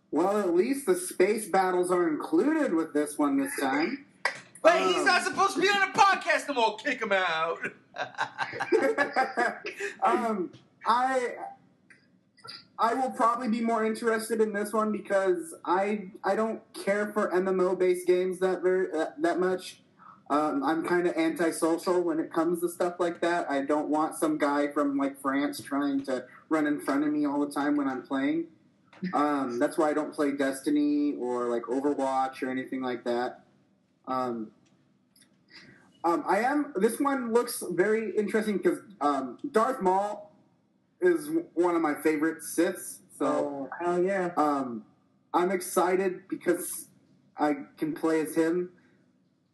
Well, at least the space battles are included with this one this time. But he's not supposed to be on a podcast no more. Kick him out. I will probably be more interested in this one because I don't care for MMO based games that much. I'm kind of antisocial when it comes to stuff like that. I don't want some guy from like France trying to run in front of me all the time when I'm playing. That's why I don't play Destiny or like Overwatch or anything like that. This one looks very interesting because Darth Maul is one of my favorite Siths. So hell yeah. I'm excited because I can play as him.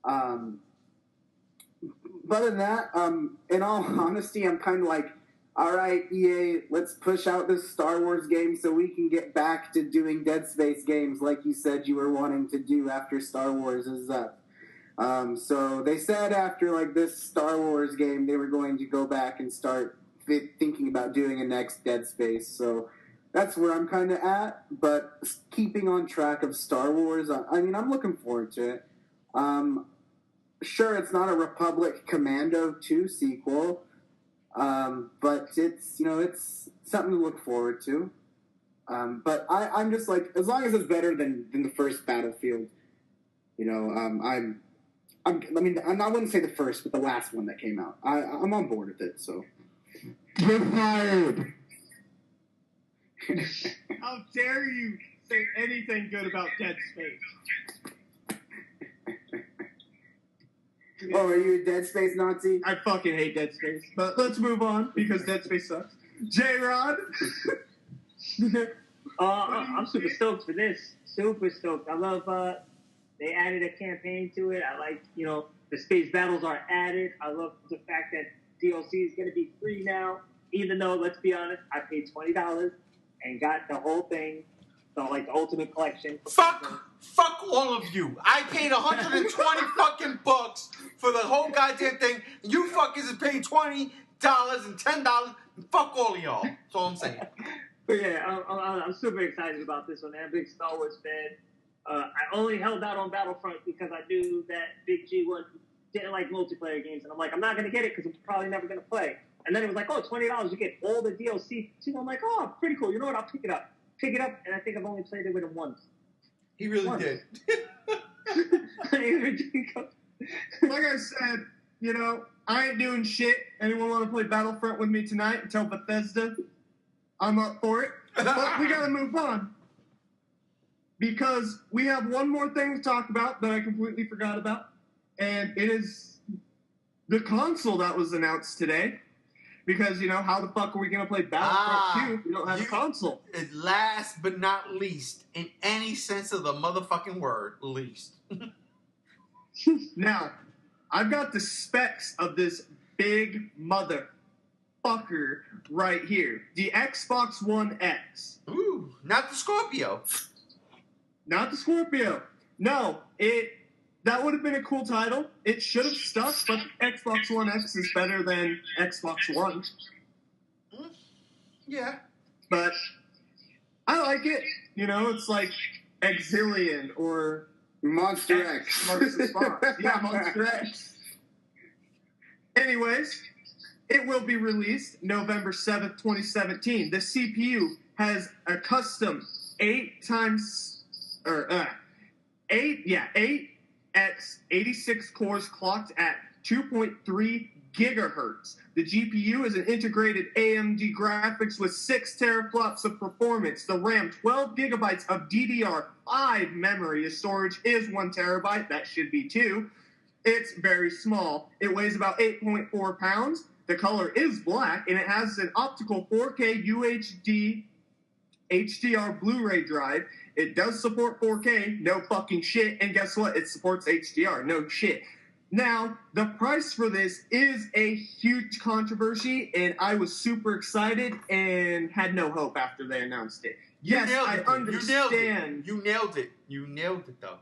But other than that, in all honesty, I'm kind of like, all right, EA, let's push out this Star Wars game so we can get back to doing Dead Space games like you said you were wanting to do after Star Wars is up. So they said after like this Star Wars game, they were going to go back and start thinking about doing a next Dead Space. So that's where I'm kind of at. But keeping on track of Star Wars, I mean, I'm looking forward to it. Sure, it's not a Republic Commando 2 sequel, but it's something to look forward to. But I'm just like, as long as it's better than the first Battlefield, I wouldn't say the first, but the last one that came out. I'm on board with it. So. You're fired. How dare you say anything good about Dead Space? Oh, are you a Dead Space Nazi? I fucking hate Dead Space. But let's move on because Dead Space sucks. J-Rod? I'm super stoked for this. Super stoked. I love they added a campaign to it. I like, the space battles are added. I love the fact that DLC is going to be free now, even though, let's be honest, I paid $20 and got the whole thing, the Ultimate Collection. Fuck all of you. I paid 120 fucking bucks for the whole goddamn thing. You fuckers are paying $20 and $10. Fuck all of y'all. That's all I'm saying. But yeah, I'm super excited about this one. I'm a big Star Wars fan. I only held out on Battlefront because I knew that Big G didn't like multiplayer games. And I'm like, I'm not going to get it because I'm probably never going to play. And then it was like, oh, $20, you get all the DLC. So I'm like, oh, pretty cool. You know what? I'll pick it up. And I think I've only played it with him once. He really did. Like I said, I ain't doing shit. Anyone want to play Battlefront with me tonight and tell Bethesda I'm up for it? But we got to move on. Because we have one more thing to talk about that I completely forgot about. And it is the console that was announced today. Because, how the fuck are we going to play Battlefront 2 if we don't have a console? Last but not least, in any sense of the motherfucking word, least. Now, I've got the specs of this big motherfucker right here. The Xbox One X. Ooh, not the Scorpio. Not the Scorpio. No, that would have been a cool title. It should have stuck, but Xbox One X is better than Xbox One. Yeah. but I like it. You know, it's like Exilian or Monster X. Marcus Response. Yeah, Monster X. Anyways, it will be released November 7th, 2017. The CPU has a custom 8x86 cores clocked at 2.3 gigahertz. The GPU is an integrated AMD graphics with 6 teraflops of performance. The RAM, 12 gigabytes of DDR5 memory. The storage is 1 terabyte. That should be 2. It's very small. It weighs about 8.4 pounds. The color is black, and it has an optical 4K UHD HDR Blu-ray drive. It does support 4K, no fucking shit. And guess what? It supports HDR, no shit. Now, the price for this is a huge controversy, and I was super excited and had no hope after they announced it. Yes, I understand. You nailed it. You nailed it, though.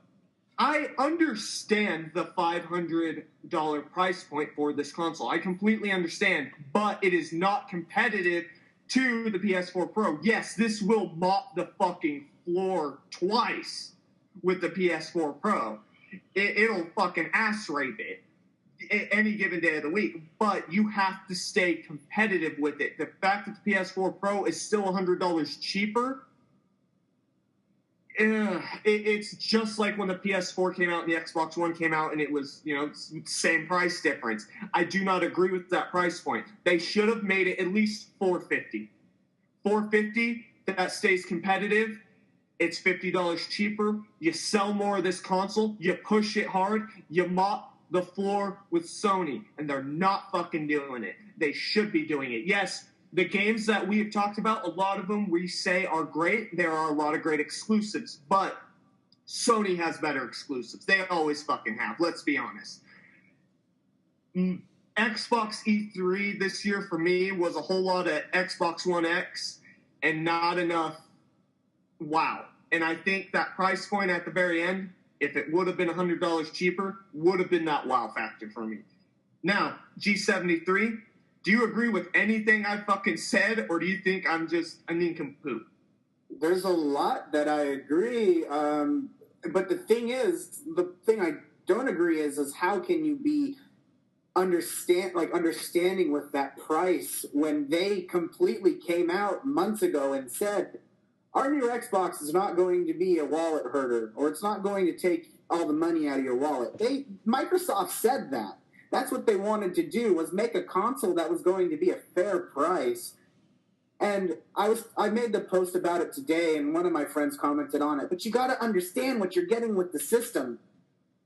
I understand the $500 price point for this console. I completely understand, but it is not competitive to the PS4 Pro. Yes, this will mop the fucking floor twice with the PS4 Pro. It'll fucking ass rape it any given day of the week, but you have to stay competitive with it. The fact that the PS4 Pro is still $100 cheaper, it's just like when the PS4 came out and the Xbox One came out, and it was, same price difference. I do not agree with that price point. They should have made it at least $450. $450, that stays competitive. It's $50 cheaper. You sell more of this console. You push it hard. You mop the floor with Sony, and they're not fucking doing it. They should be doing it. Yes, the games that we have talked about, a lot of them we say are great. There are a lot of great exclusives, but Sony has better exclusives. They always fucking have. Let's be honest. Xbox E3 this year for me was a whole lot of Xbox One X and not enough WoW. And I think that price point at the very end, if it would have been $100 cheaper, would have been that wow factor for me. Now, G73, do you agree with anything I fucking said, or do you think I'm just a nincompoop? There's a lot that I agree, but the thing I don't agree is how can you be understanding with that price when they completely came out months ago and said, our new Xbox is not going to be a wallet herder, or it's not going to take all the money out of your wallet. Microsoft said that. That's what they wanted to do, was make a console that was going to be a fair price. And I made the post about it today, and one of my friends commented on it. But you got to understand what you're getting with the system.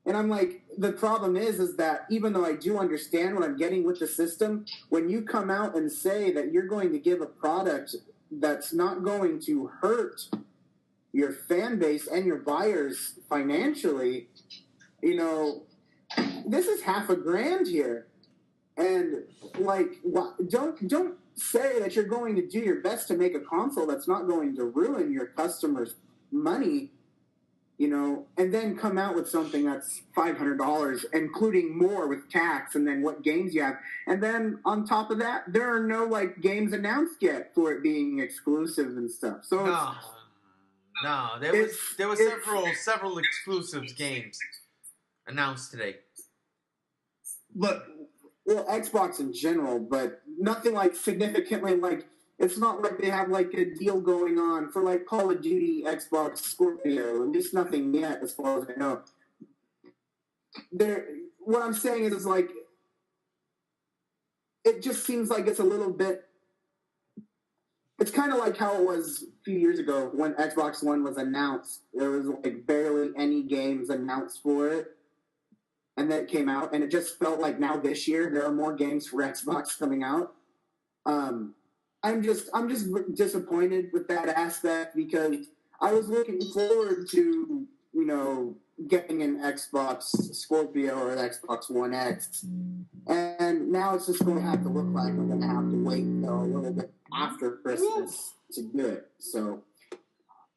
And I'm like, the problem is that even though I do understand what I'm getting with the system, when you come out and say that you're going to give a product that's not going to hurt your fan base and your buyers financially, this is $500 here. And don't say that you're going to do your best to make a console that's not going to ruin your customers' money, and then come out with something that's $500, including more with tax and then what games you have. And then on top of that, there are no games announced yet for it being exclusive and stuff. So there were several exclusives games announced today. Look, well, Xbox in general, but nothing significantly it's not like they have a deal going on for Call of Duty, Xbox, Scorpio. At least nothing yet, as far as I know. What I'm saying is it just seems like it's a little bit. It's kind of like how it was a few years ago when Xbox One was announced. There was barely any games announced for it, and then it came out, and it just felt like now this year there are more games for Xbox coming out. I'm just disappointed with that aspect because I was looking forward to, getting an Xbox Scorpio or an Xbox One X. And now it's just going to have to look like we're going to have to wait a little bit after Christmas to do it. So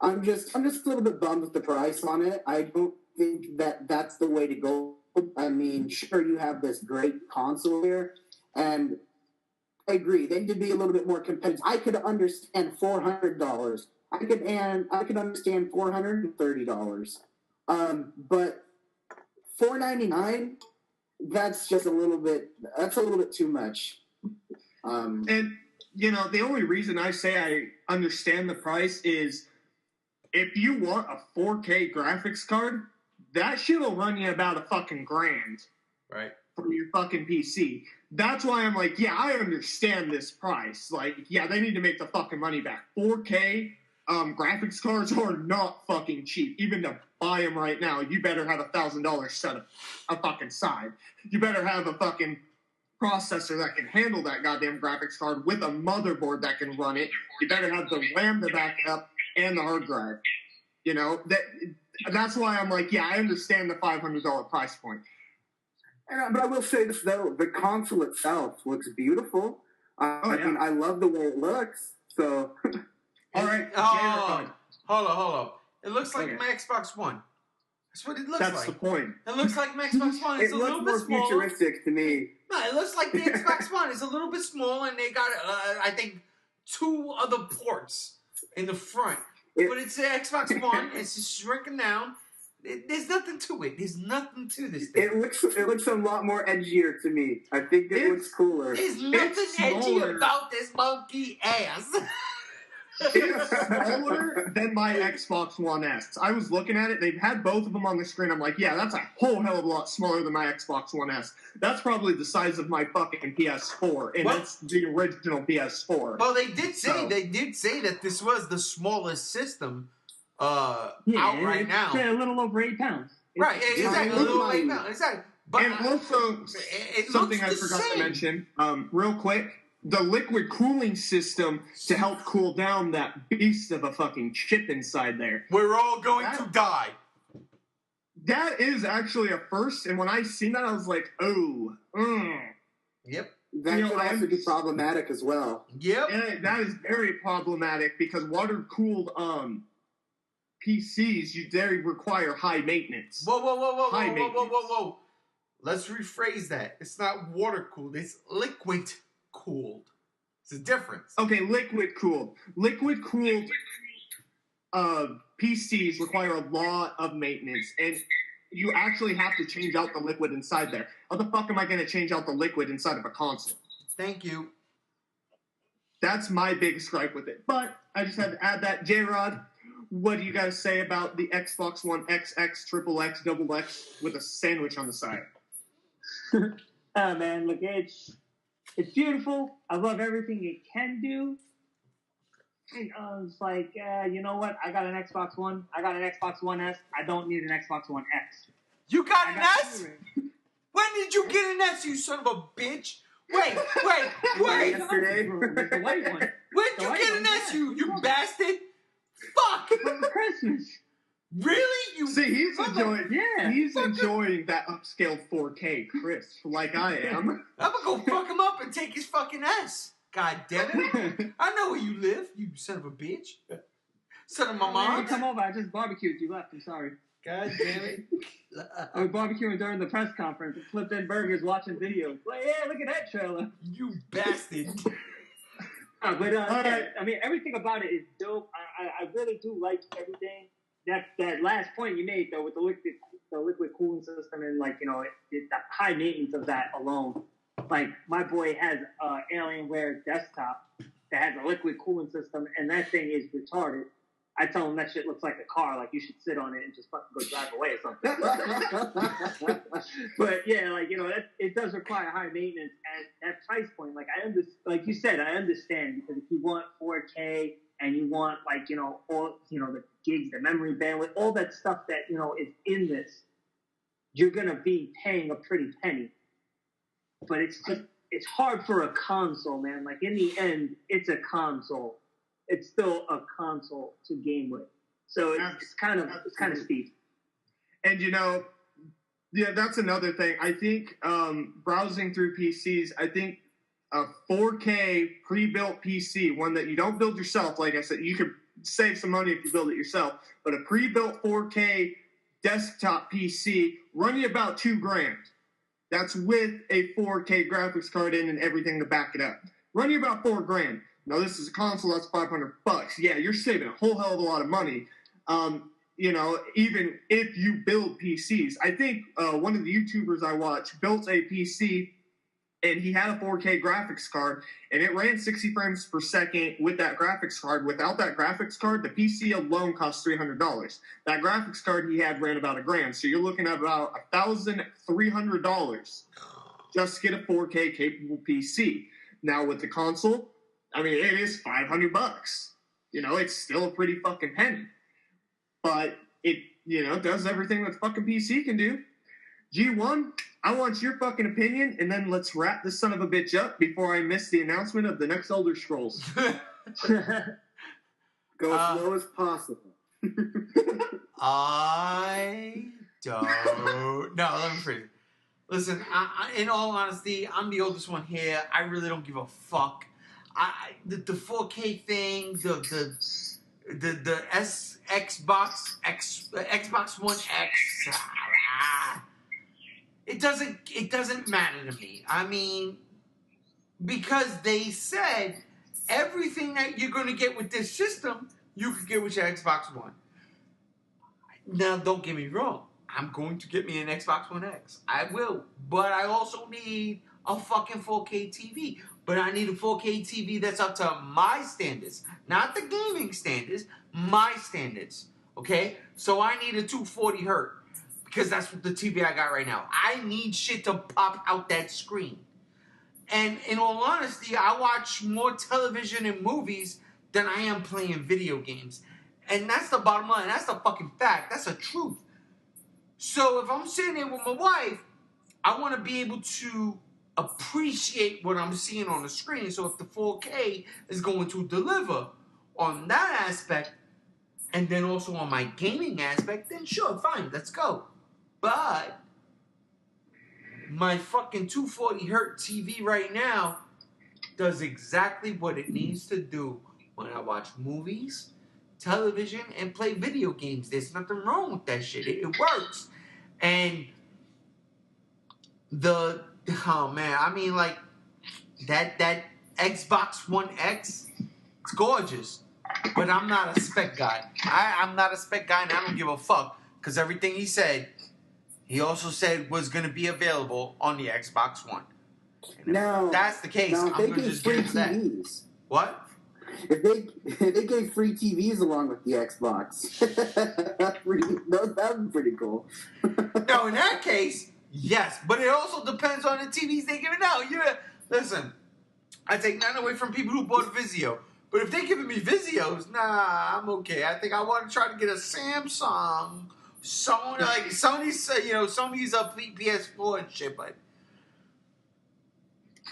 I'm just a little bit bummed with the price on it. I don't think that that's the way to go. I mean, sure, you have this great console here, and I agree. They need to be a little bit more competitive. I could understand $400. I could understand $430. But $499, that's just a little bit. That's a little bit too much. And the only reason I say I understand the price is if you want a 4K graphics card, that shit will run you about a fucking $1,000. Right. For your fucking PC. That's why I'm like, yeah, I understand this price. Like, yeah, they need to make the fucking money back. 4K graphics cards are not fucking cheap. Even to buy them right now, you better have $1,000 set up a fucking side. You better have a fucking processor that can handle that goddamn graphics card with a motherboard that can run it. You better have the RAM to back it up and the hard drive. That's why I'm like, yeah, I understand the $500 price point. But I will say this, though. The console itself looks beautiful. I mean, I love the way it looks. So, all right. Hold on. It looks like my Xbox One. That's what it looks like. That's the point. It looks like my Xbox One. It's it a little looks bit more small. futuristic to me. No, it looks like the Xbox One. It's a little bit small, and they got, I think, 2 other ports in the front. But it's the Xbox One. It's just shrinking down. There's nothing to it. There's nothing to this thing. It looks a lot more edgier to me. I think it looks cooler. There's nothing edgy smaller. about this monkey ass. It's smaller than my Xbox One S. I was looking at it. They've had both of them on the screen. I'm like, yeah, that's a whole hell of a lot smaller than my Xbox One S. That's probably the size of my fucking PS4, and it's the original PS4. Well, they did say that this was the smallest system out right now. It's a little over 8 pounds. Right, exactly. A little over 8 pounds. Exactly. But and also, something I forgot to mention, real quick, the liquid cooling system to help cool down that beast of a fucking chip inside there. We're all going to die. That is actually a first, and when I seen that, I was like, oh. Yep. That could also be problematic as well. Yep. And that is very problematic because water-cooled PCs, they require high maintenance. Whoa. Let's rephrase that. It's not water-cooled. It's liquid-cooled. It's a difference. Okay, liquid-cooled. Liquid-cooled PCs require a lot of maintenance, and you actually have to change out the liquid inside there. How the fuck am I going to change out the liquid inside of a console? Thank you. That's my biggest gripe with it. But I just had to add that. J-Rod, what do you guys say about the Xbox One XX, XXX, XX with a sandwich on the side? Oh, man, look, it's beautiful. I love everything it can do. And I was like, you know what? I got an Xbox One. I got an Xbox One S. I don't need an Xbox One X. You got an S? When did you get an S, you son of a bitch? Wait. Yesterday. The white one. When did you get an S, you bastard? Fuck! For Christmas. Really? You See, he's enjoying. Yeah. He's enjoying that upscaled 4K crisp, like I am. I'm gonna go fuck him up and take his fucking S. God damn it! I know where you live, you son of a bitch. Son of my mom. Come over. I just barbecued. You left. I'm sorry. God damn it! I was barbecuing during the press conference and flipped in burgers, watching videos. Like, yeah, look at that trailer. You bastard! But right. I mean, everything about it is dope. I really do like everything. That last point you made though with the liquid cooling system and like the high maintenance of that alone. Like my boy has Alienware desktop that has a liquid cooling system and that thing is retarded. I tell him that shit looks like a car. Like you should sit on it and just fucking go drive away or something. But yeah, it does require high maintenance at that price point. Like like you said, I understand because if you want 4K and you want all the gigs, the memory bandwidth, all that stuff that is in this, you're gonna be paying a pretty penny. But it's hard for a console, man. Like in the end, it's a console. It's still a console to game with. So it's kind of steep. And that's another thing. I think browsing through PCs, I think a 4K pre-built PC, one that you don't build yourself, like I said, you could save some money if you build it yourself, but a pre-built 4K desktop PC run you about $2,000. That's with a 4K graphics card in and everything to back it up. run you about $4,000. Now this is a console that's $500. Yeah, you're saving a whole hell of a lot of money. Even if you build PCs. I think one of the YouTubers I watch built a PC, and he had a 4K graphics card, and it ran 60 frames per second with that graphics card. Without that graphics card, the PC alone cost $300. That graphics card he had ran about $1,000. So you're looking at about $1,300 just to get a 4K capable PC. Now with the console, I mean, it is $500. It's still a pretty fucking penny. But it, does everything that fucking PC can do. G1, I want your fucking opinion, and then let's wrap this son of a bitch up before I miss the announcement of the next Elder Scrolls. Go as low as possible. I don't. No, let me phrase it. Listen, in all honesty, I'm the oldest one here. I really don't give a fuck. The 4K thing, the Xbox One X. It doesn't matter to me. I mean, because they said everything that you're going to get with this system, you could get with your Xbox One. Now, don't get me wrong. I'm going to get me an Xbox One X. I will. But I also need a fucking 4K TV. But I need a 4K TV that's up to my standards. Not the gaming standards. My standards. Okay? So I need a 240 hertz. Because that's what the TV I got right now. I need shit to pop out that screen. And in all honesty, I watch more television and movies than I am playing video games. And that's the bottom line. That's the fucking fact. That's the truth. So if I'm sitting there with my wife, I want to be able to appreciate what I'm seeing on the screen. So if the 4K is going to deliver on that aspect, and then also on my gaming aspect, then sure, fine, let's go. But my fucking 240 hertz TV right now does exactly what it needs to do when I watch movies, television, and play video games. There's nothing wrong with that shit. It works. And that Xbox One X, it's gorgeous. But I'm not a spec guy. I'm not a spec guy, and I don't give a fuck. Because everything he said, he also said was going to be available on the Xbox One. And if that's the case, I'm going to just get into that. What? If they gave free TVs along with the Xbox, that would be pretty cool. No, in that case, yes. But it also depends on the TVs they're giving out. Listen, I take nothing away from people who bought Vizio. But if they're giving me Vizios, nah, I'm okay. I think I want to try to get a Samsung. Sony's a PS4 and shit, but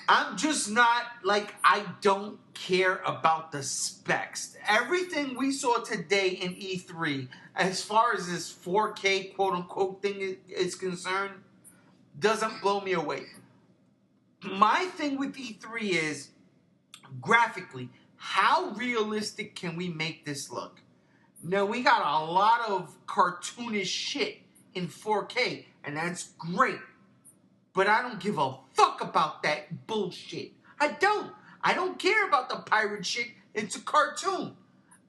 I'm just not, I don't care about the specs. Everything we saw today in E3, as far as this 4K quote-unquote thing is concerned, doesn't blow me away. My thing with E3 is, graphically, how realistic can we make this look? Now, we got a lot of cartoonish shit in 4K, and that's great. But I don't give a fuck about that bullshit. I don't. I don't care about the pirate shit. It's a cartoon.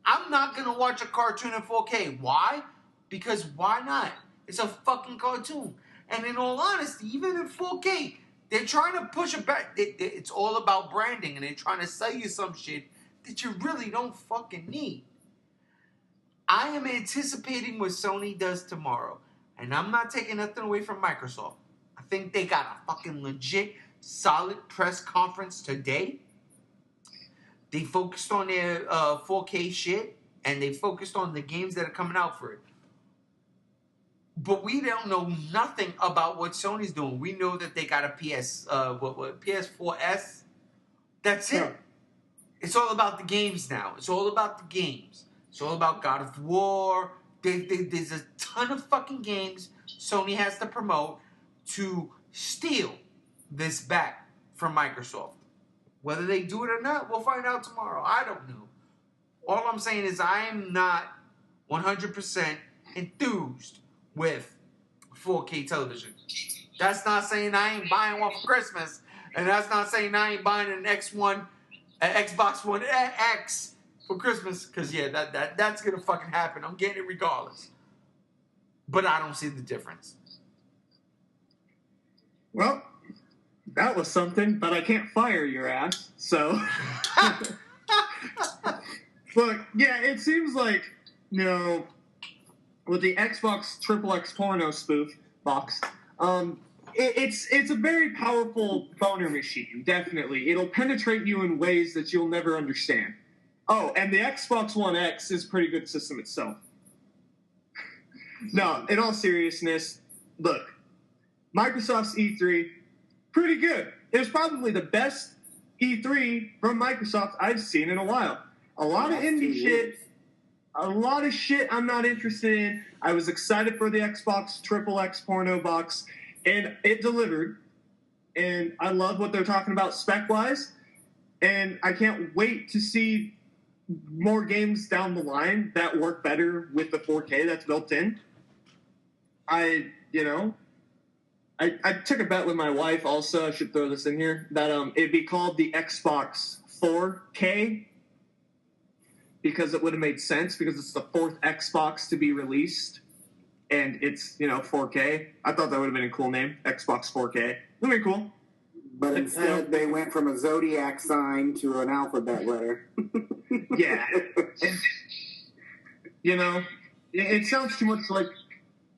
I'm not going to watch a cartoon in 4K. Why? Because why not? It's a fucking cartoon. And in all honesty, even in 4K, they're trying to push it back. It's all about branding, and they're trying to sell you some shit that you really don't fucking need. I am anticipating what Sony does tomorrow. And I'm not taking nothing away from Microsoft. I think they got a fucking legit, solid press conference today. They focused on their 4K shit, and they focused on the games that are coming out for it. But we don't know nothing about what Sony's doing. We know that they got a PS4S. That's it. It's all about the games now. It's all about the games. It's all about God of War. There's a ton of fucking games Sony has to promote to steal this back from Microsoft. Whether they do it or not, we'll find out tomorrow. I don't know. All I'm saying is I am not 100% enthused with 4K television. That's not saying I ain't buying one for Christmas. And that's not saying I ain't buying an X1 an Xbox One X for Christmas, because yeah, that's gonna fucking happen. I'm getting it regardless. But I don't see the difference. Well, that was something, but I can't fire your ass, so. Look, yeah, it seems like, with the Xbox XXX porno spoof box, it's a very powerful boner machine, definitely. It'll penetrate you in ways that you'll never understand. Oh, and the Xbox One X is a pretty good system itself. No, in all seriousness, look, Microsoft's E3, pretty good. It was probably the best E3 from Microsoft I've seen in a while. A lot of indie shit, a lot of shit I'm not interested in. I was excited for the Xbox XXX porno box, and it delivered. And I love what they're talking about spec-wise, and I can't wait to see more games down the line that work better with the 4K that's built in. I took a bet with my wife also, I should throw this in here, that it'd be called the Xbox 4K, because it would have made sense, because it's the fourth Xbox to be released, and it's, 4K. I thought that would have been a cool name, Xbox 4K. It would have been cool. But instead, they went from a zodiac sign to an alphabet letter. Yeah. And, it sounds too much like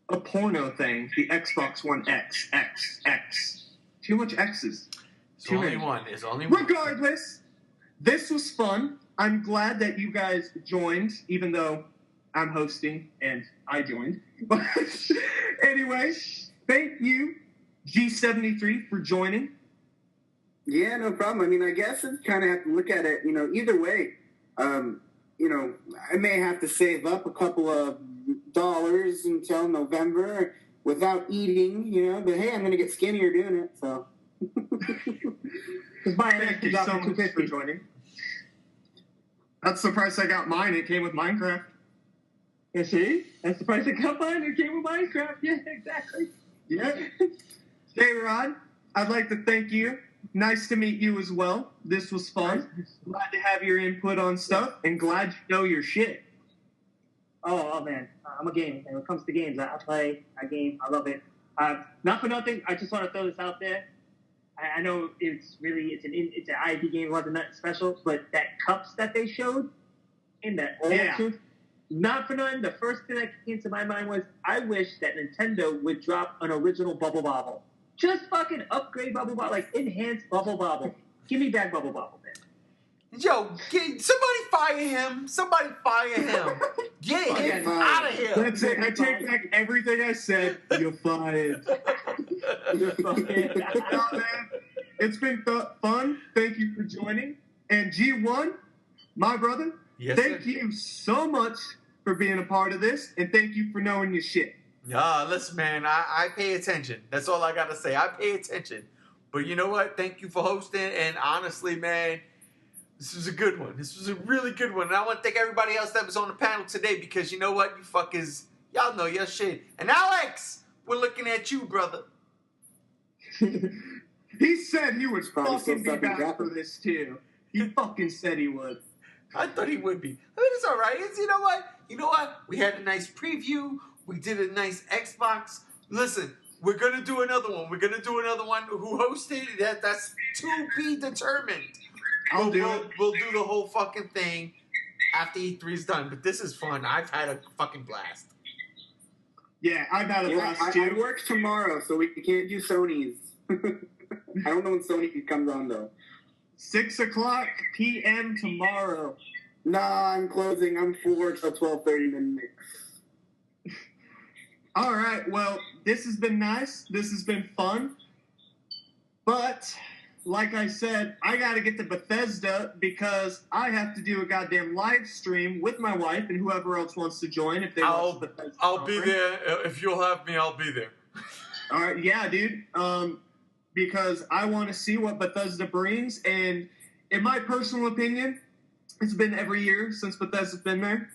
a porno thing, the Xbox One X. Too much X's. It's only one. It's only one. Regardless, this was fun. I'm glad that you guys joined, even though I'm hosting and I joined. But anyway, thank you, G73, for joining. Yeah, no problem. I mean, I guess it's kind of have to look at it, either way. I may have to save up a couple of dollars until November without eating, but hey, I'm going to get skinnier doing it, so. Thank you so much for joining. That's the price I got mine. It came with Minecraft. You see? That's the price I got mine. It came with Minecraft. Yeah, exactly. Yeah. Hey, Rod, I'd like to thank you. Nice to meet you as well. This was fun. Glad to have your input on stuff, and glad you know your shit. Oh man, I'm a gamer. When it comes to games, I play, I game, I love it. Not for nothing, I just want to throw this out there. I know it's an IP game, it wasn't that special, but that cups that they showed in that old truth, not for nothing, the first thing that came to my mind was, I wish that Nintendo would drop an original Bubble Bobble. Just fucking upgrade Bubble Bobble, like enhance Bubble Bobble. Give me back Bubble Bobble, man. Yo, somebody fire him. Somebody fire him. Get him out of here. That's it. I take back everything I said. You're fired. You're fired. No, man. It's been fun. Thank you for joining. And G1, my brother, thank you so much for being a part of this. And thank you for knowing your shit. Listen, man, I pay attention. That's all I got to say. I pay attention. But you know what? Thank you for hosting. And honestly, man, this was a good one. This was a really good one. And I want to thank everybody else that was on the panel today, because you know what? You fuckers, y'all know your shit. And Alex, we're looking at you, brother. He said he would fucking be back for this, too. He fucking said he would. I thought he would be. I mean, it's all right. You know what? We had a nice preview. We did a nice Xbox. Listen, we're going to do another one. We're going to do another one. Who hosted? That's to be determined. We'll do the whole fucking thing after E3's done. But this is fun. I've had a fucking blast. Yeah, I've had a blast, too. I work tomorrow, so we can't do Sony's. I don't know when Sony comes on, though. 6:00 p.m. tomorrow. Nah, I'm closing. I'm full work till 12:30 midnight. All right, well, this has been nice. This has been fun. But, like I said, I got to get to Bethesda because I have to do a goddamn live stream with my wife and whoever else wants to join if they watch Bethesda. I'll be there. If you'll have me, I'll be there. All right, yeah, dude. Because I want to see what Bethesda brings. And in my personal opinion, it's been every year since Bethesda's been there.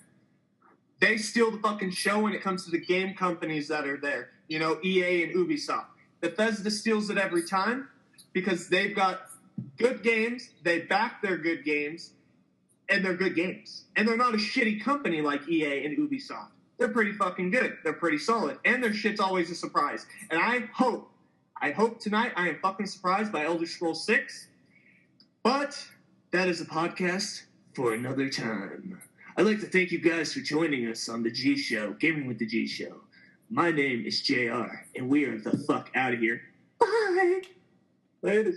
They steal the fucking show when it comes to the game companies that are there. EA and Ubisoft. Bethesda steals it every time because they've got good games. They back their good games, and they're good games. And they're not a shitty company like EA and Ubisoft. They're pretty fucking good. They're pretty solid. And their shit's always a surprise. And I hope tonight I am fucking surprised by Elder Scrolls 6. But that is a podcast for another time. I'd like to thank you guys for joining us on the G Show, Gaming with the G Show. My name is JR, and we are the fuck out of here. Bye. Later.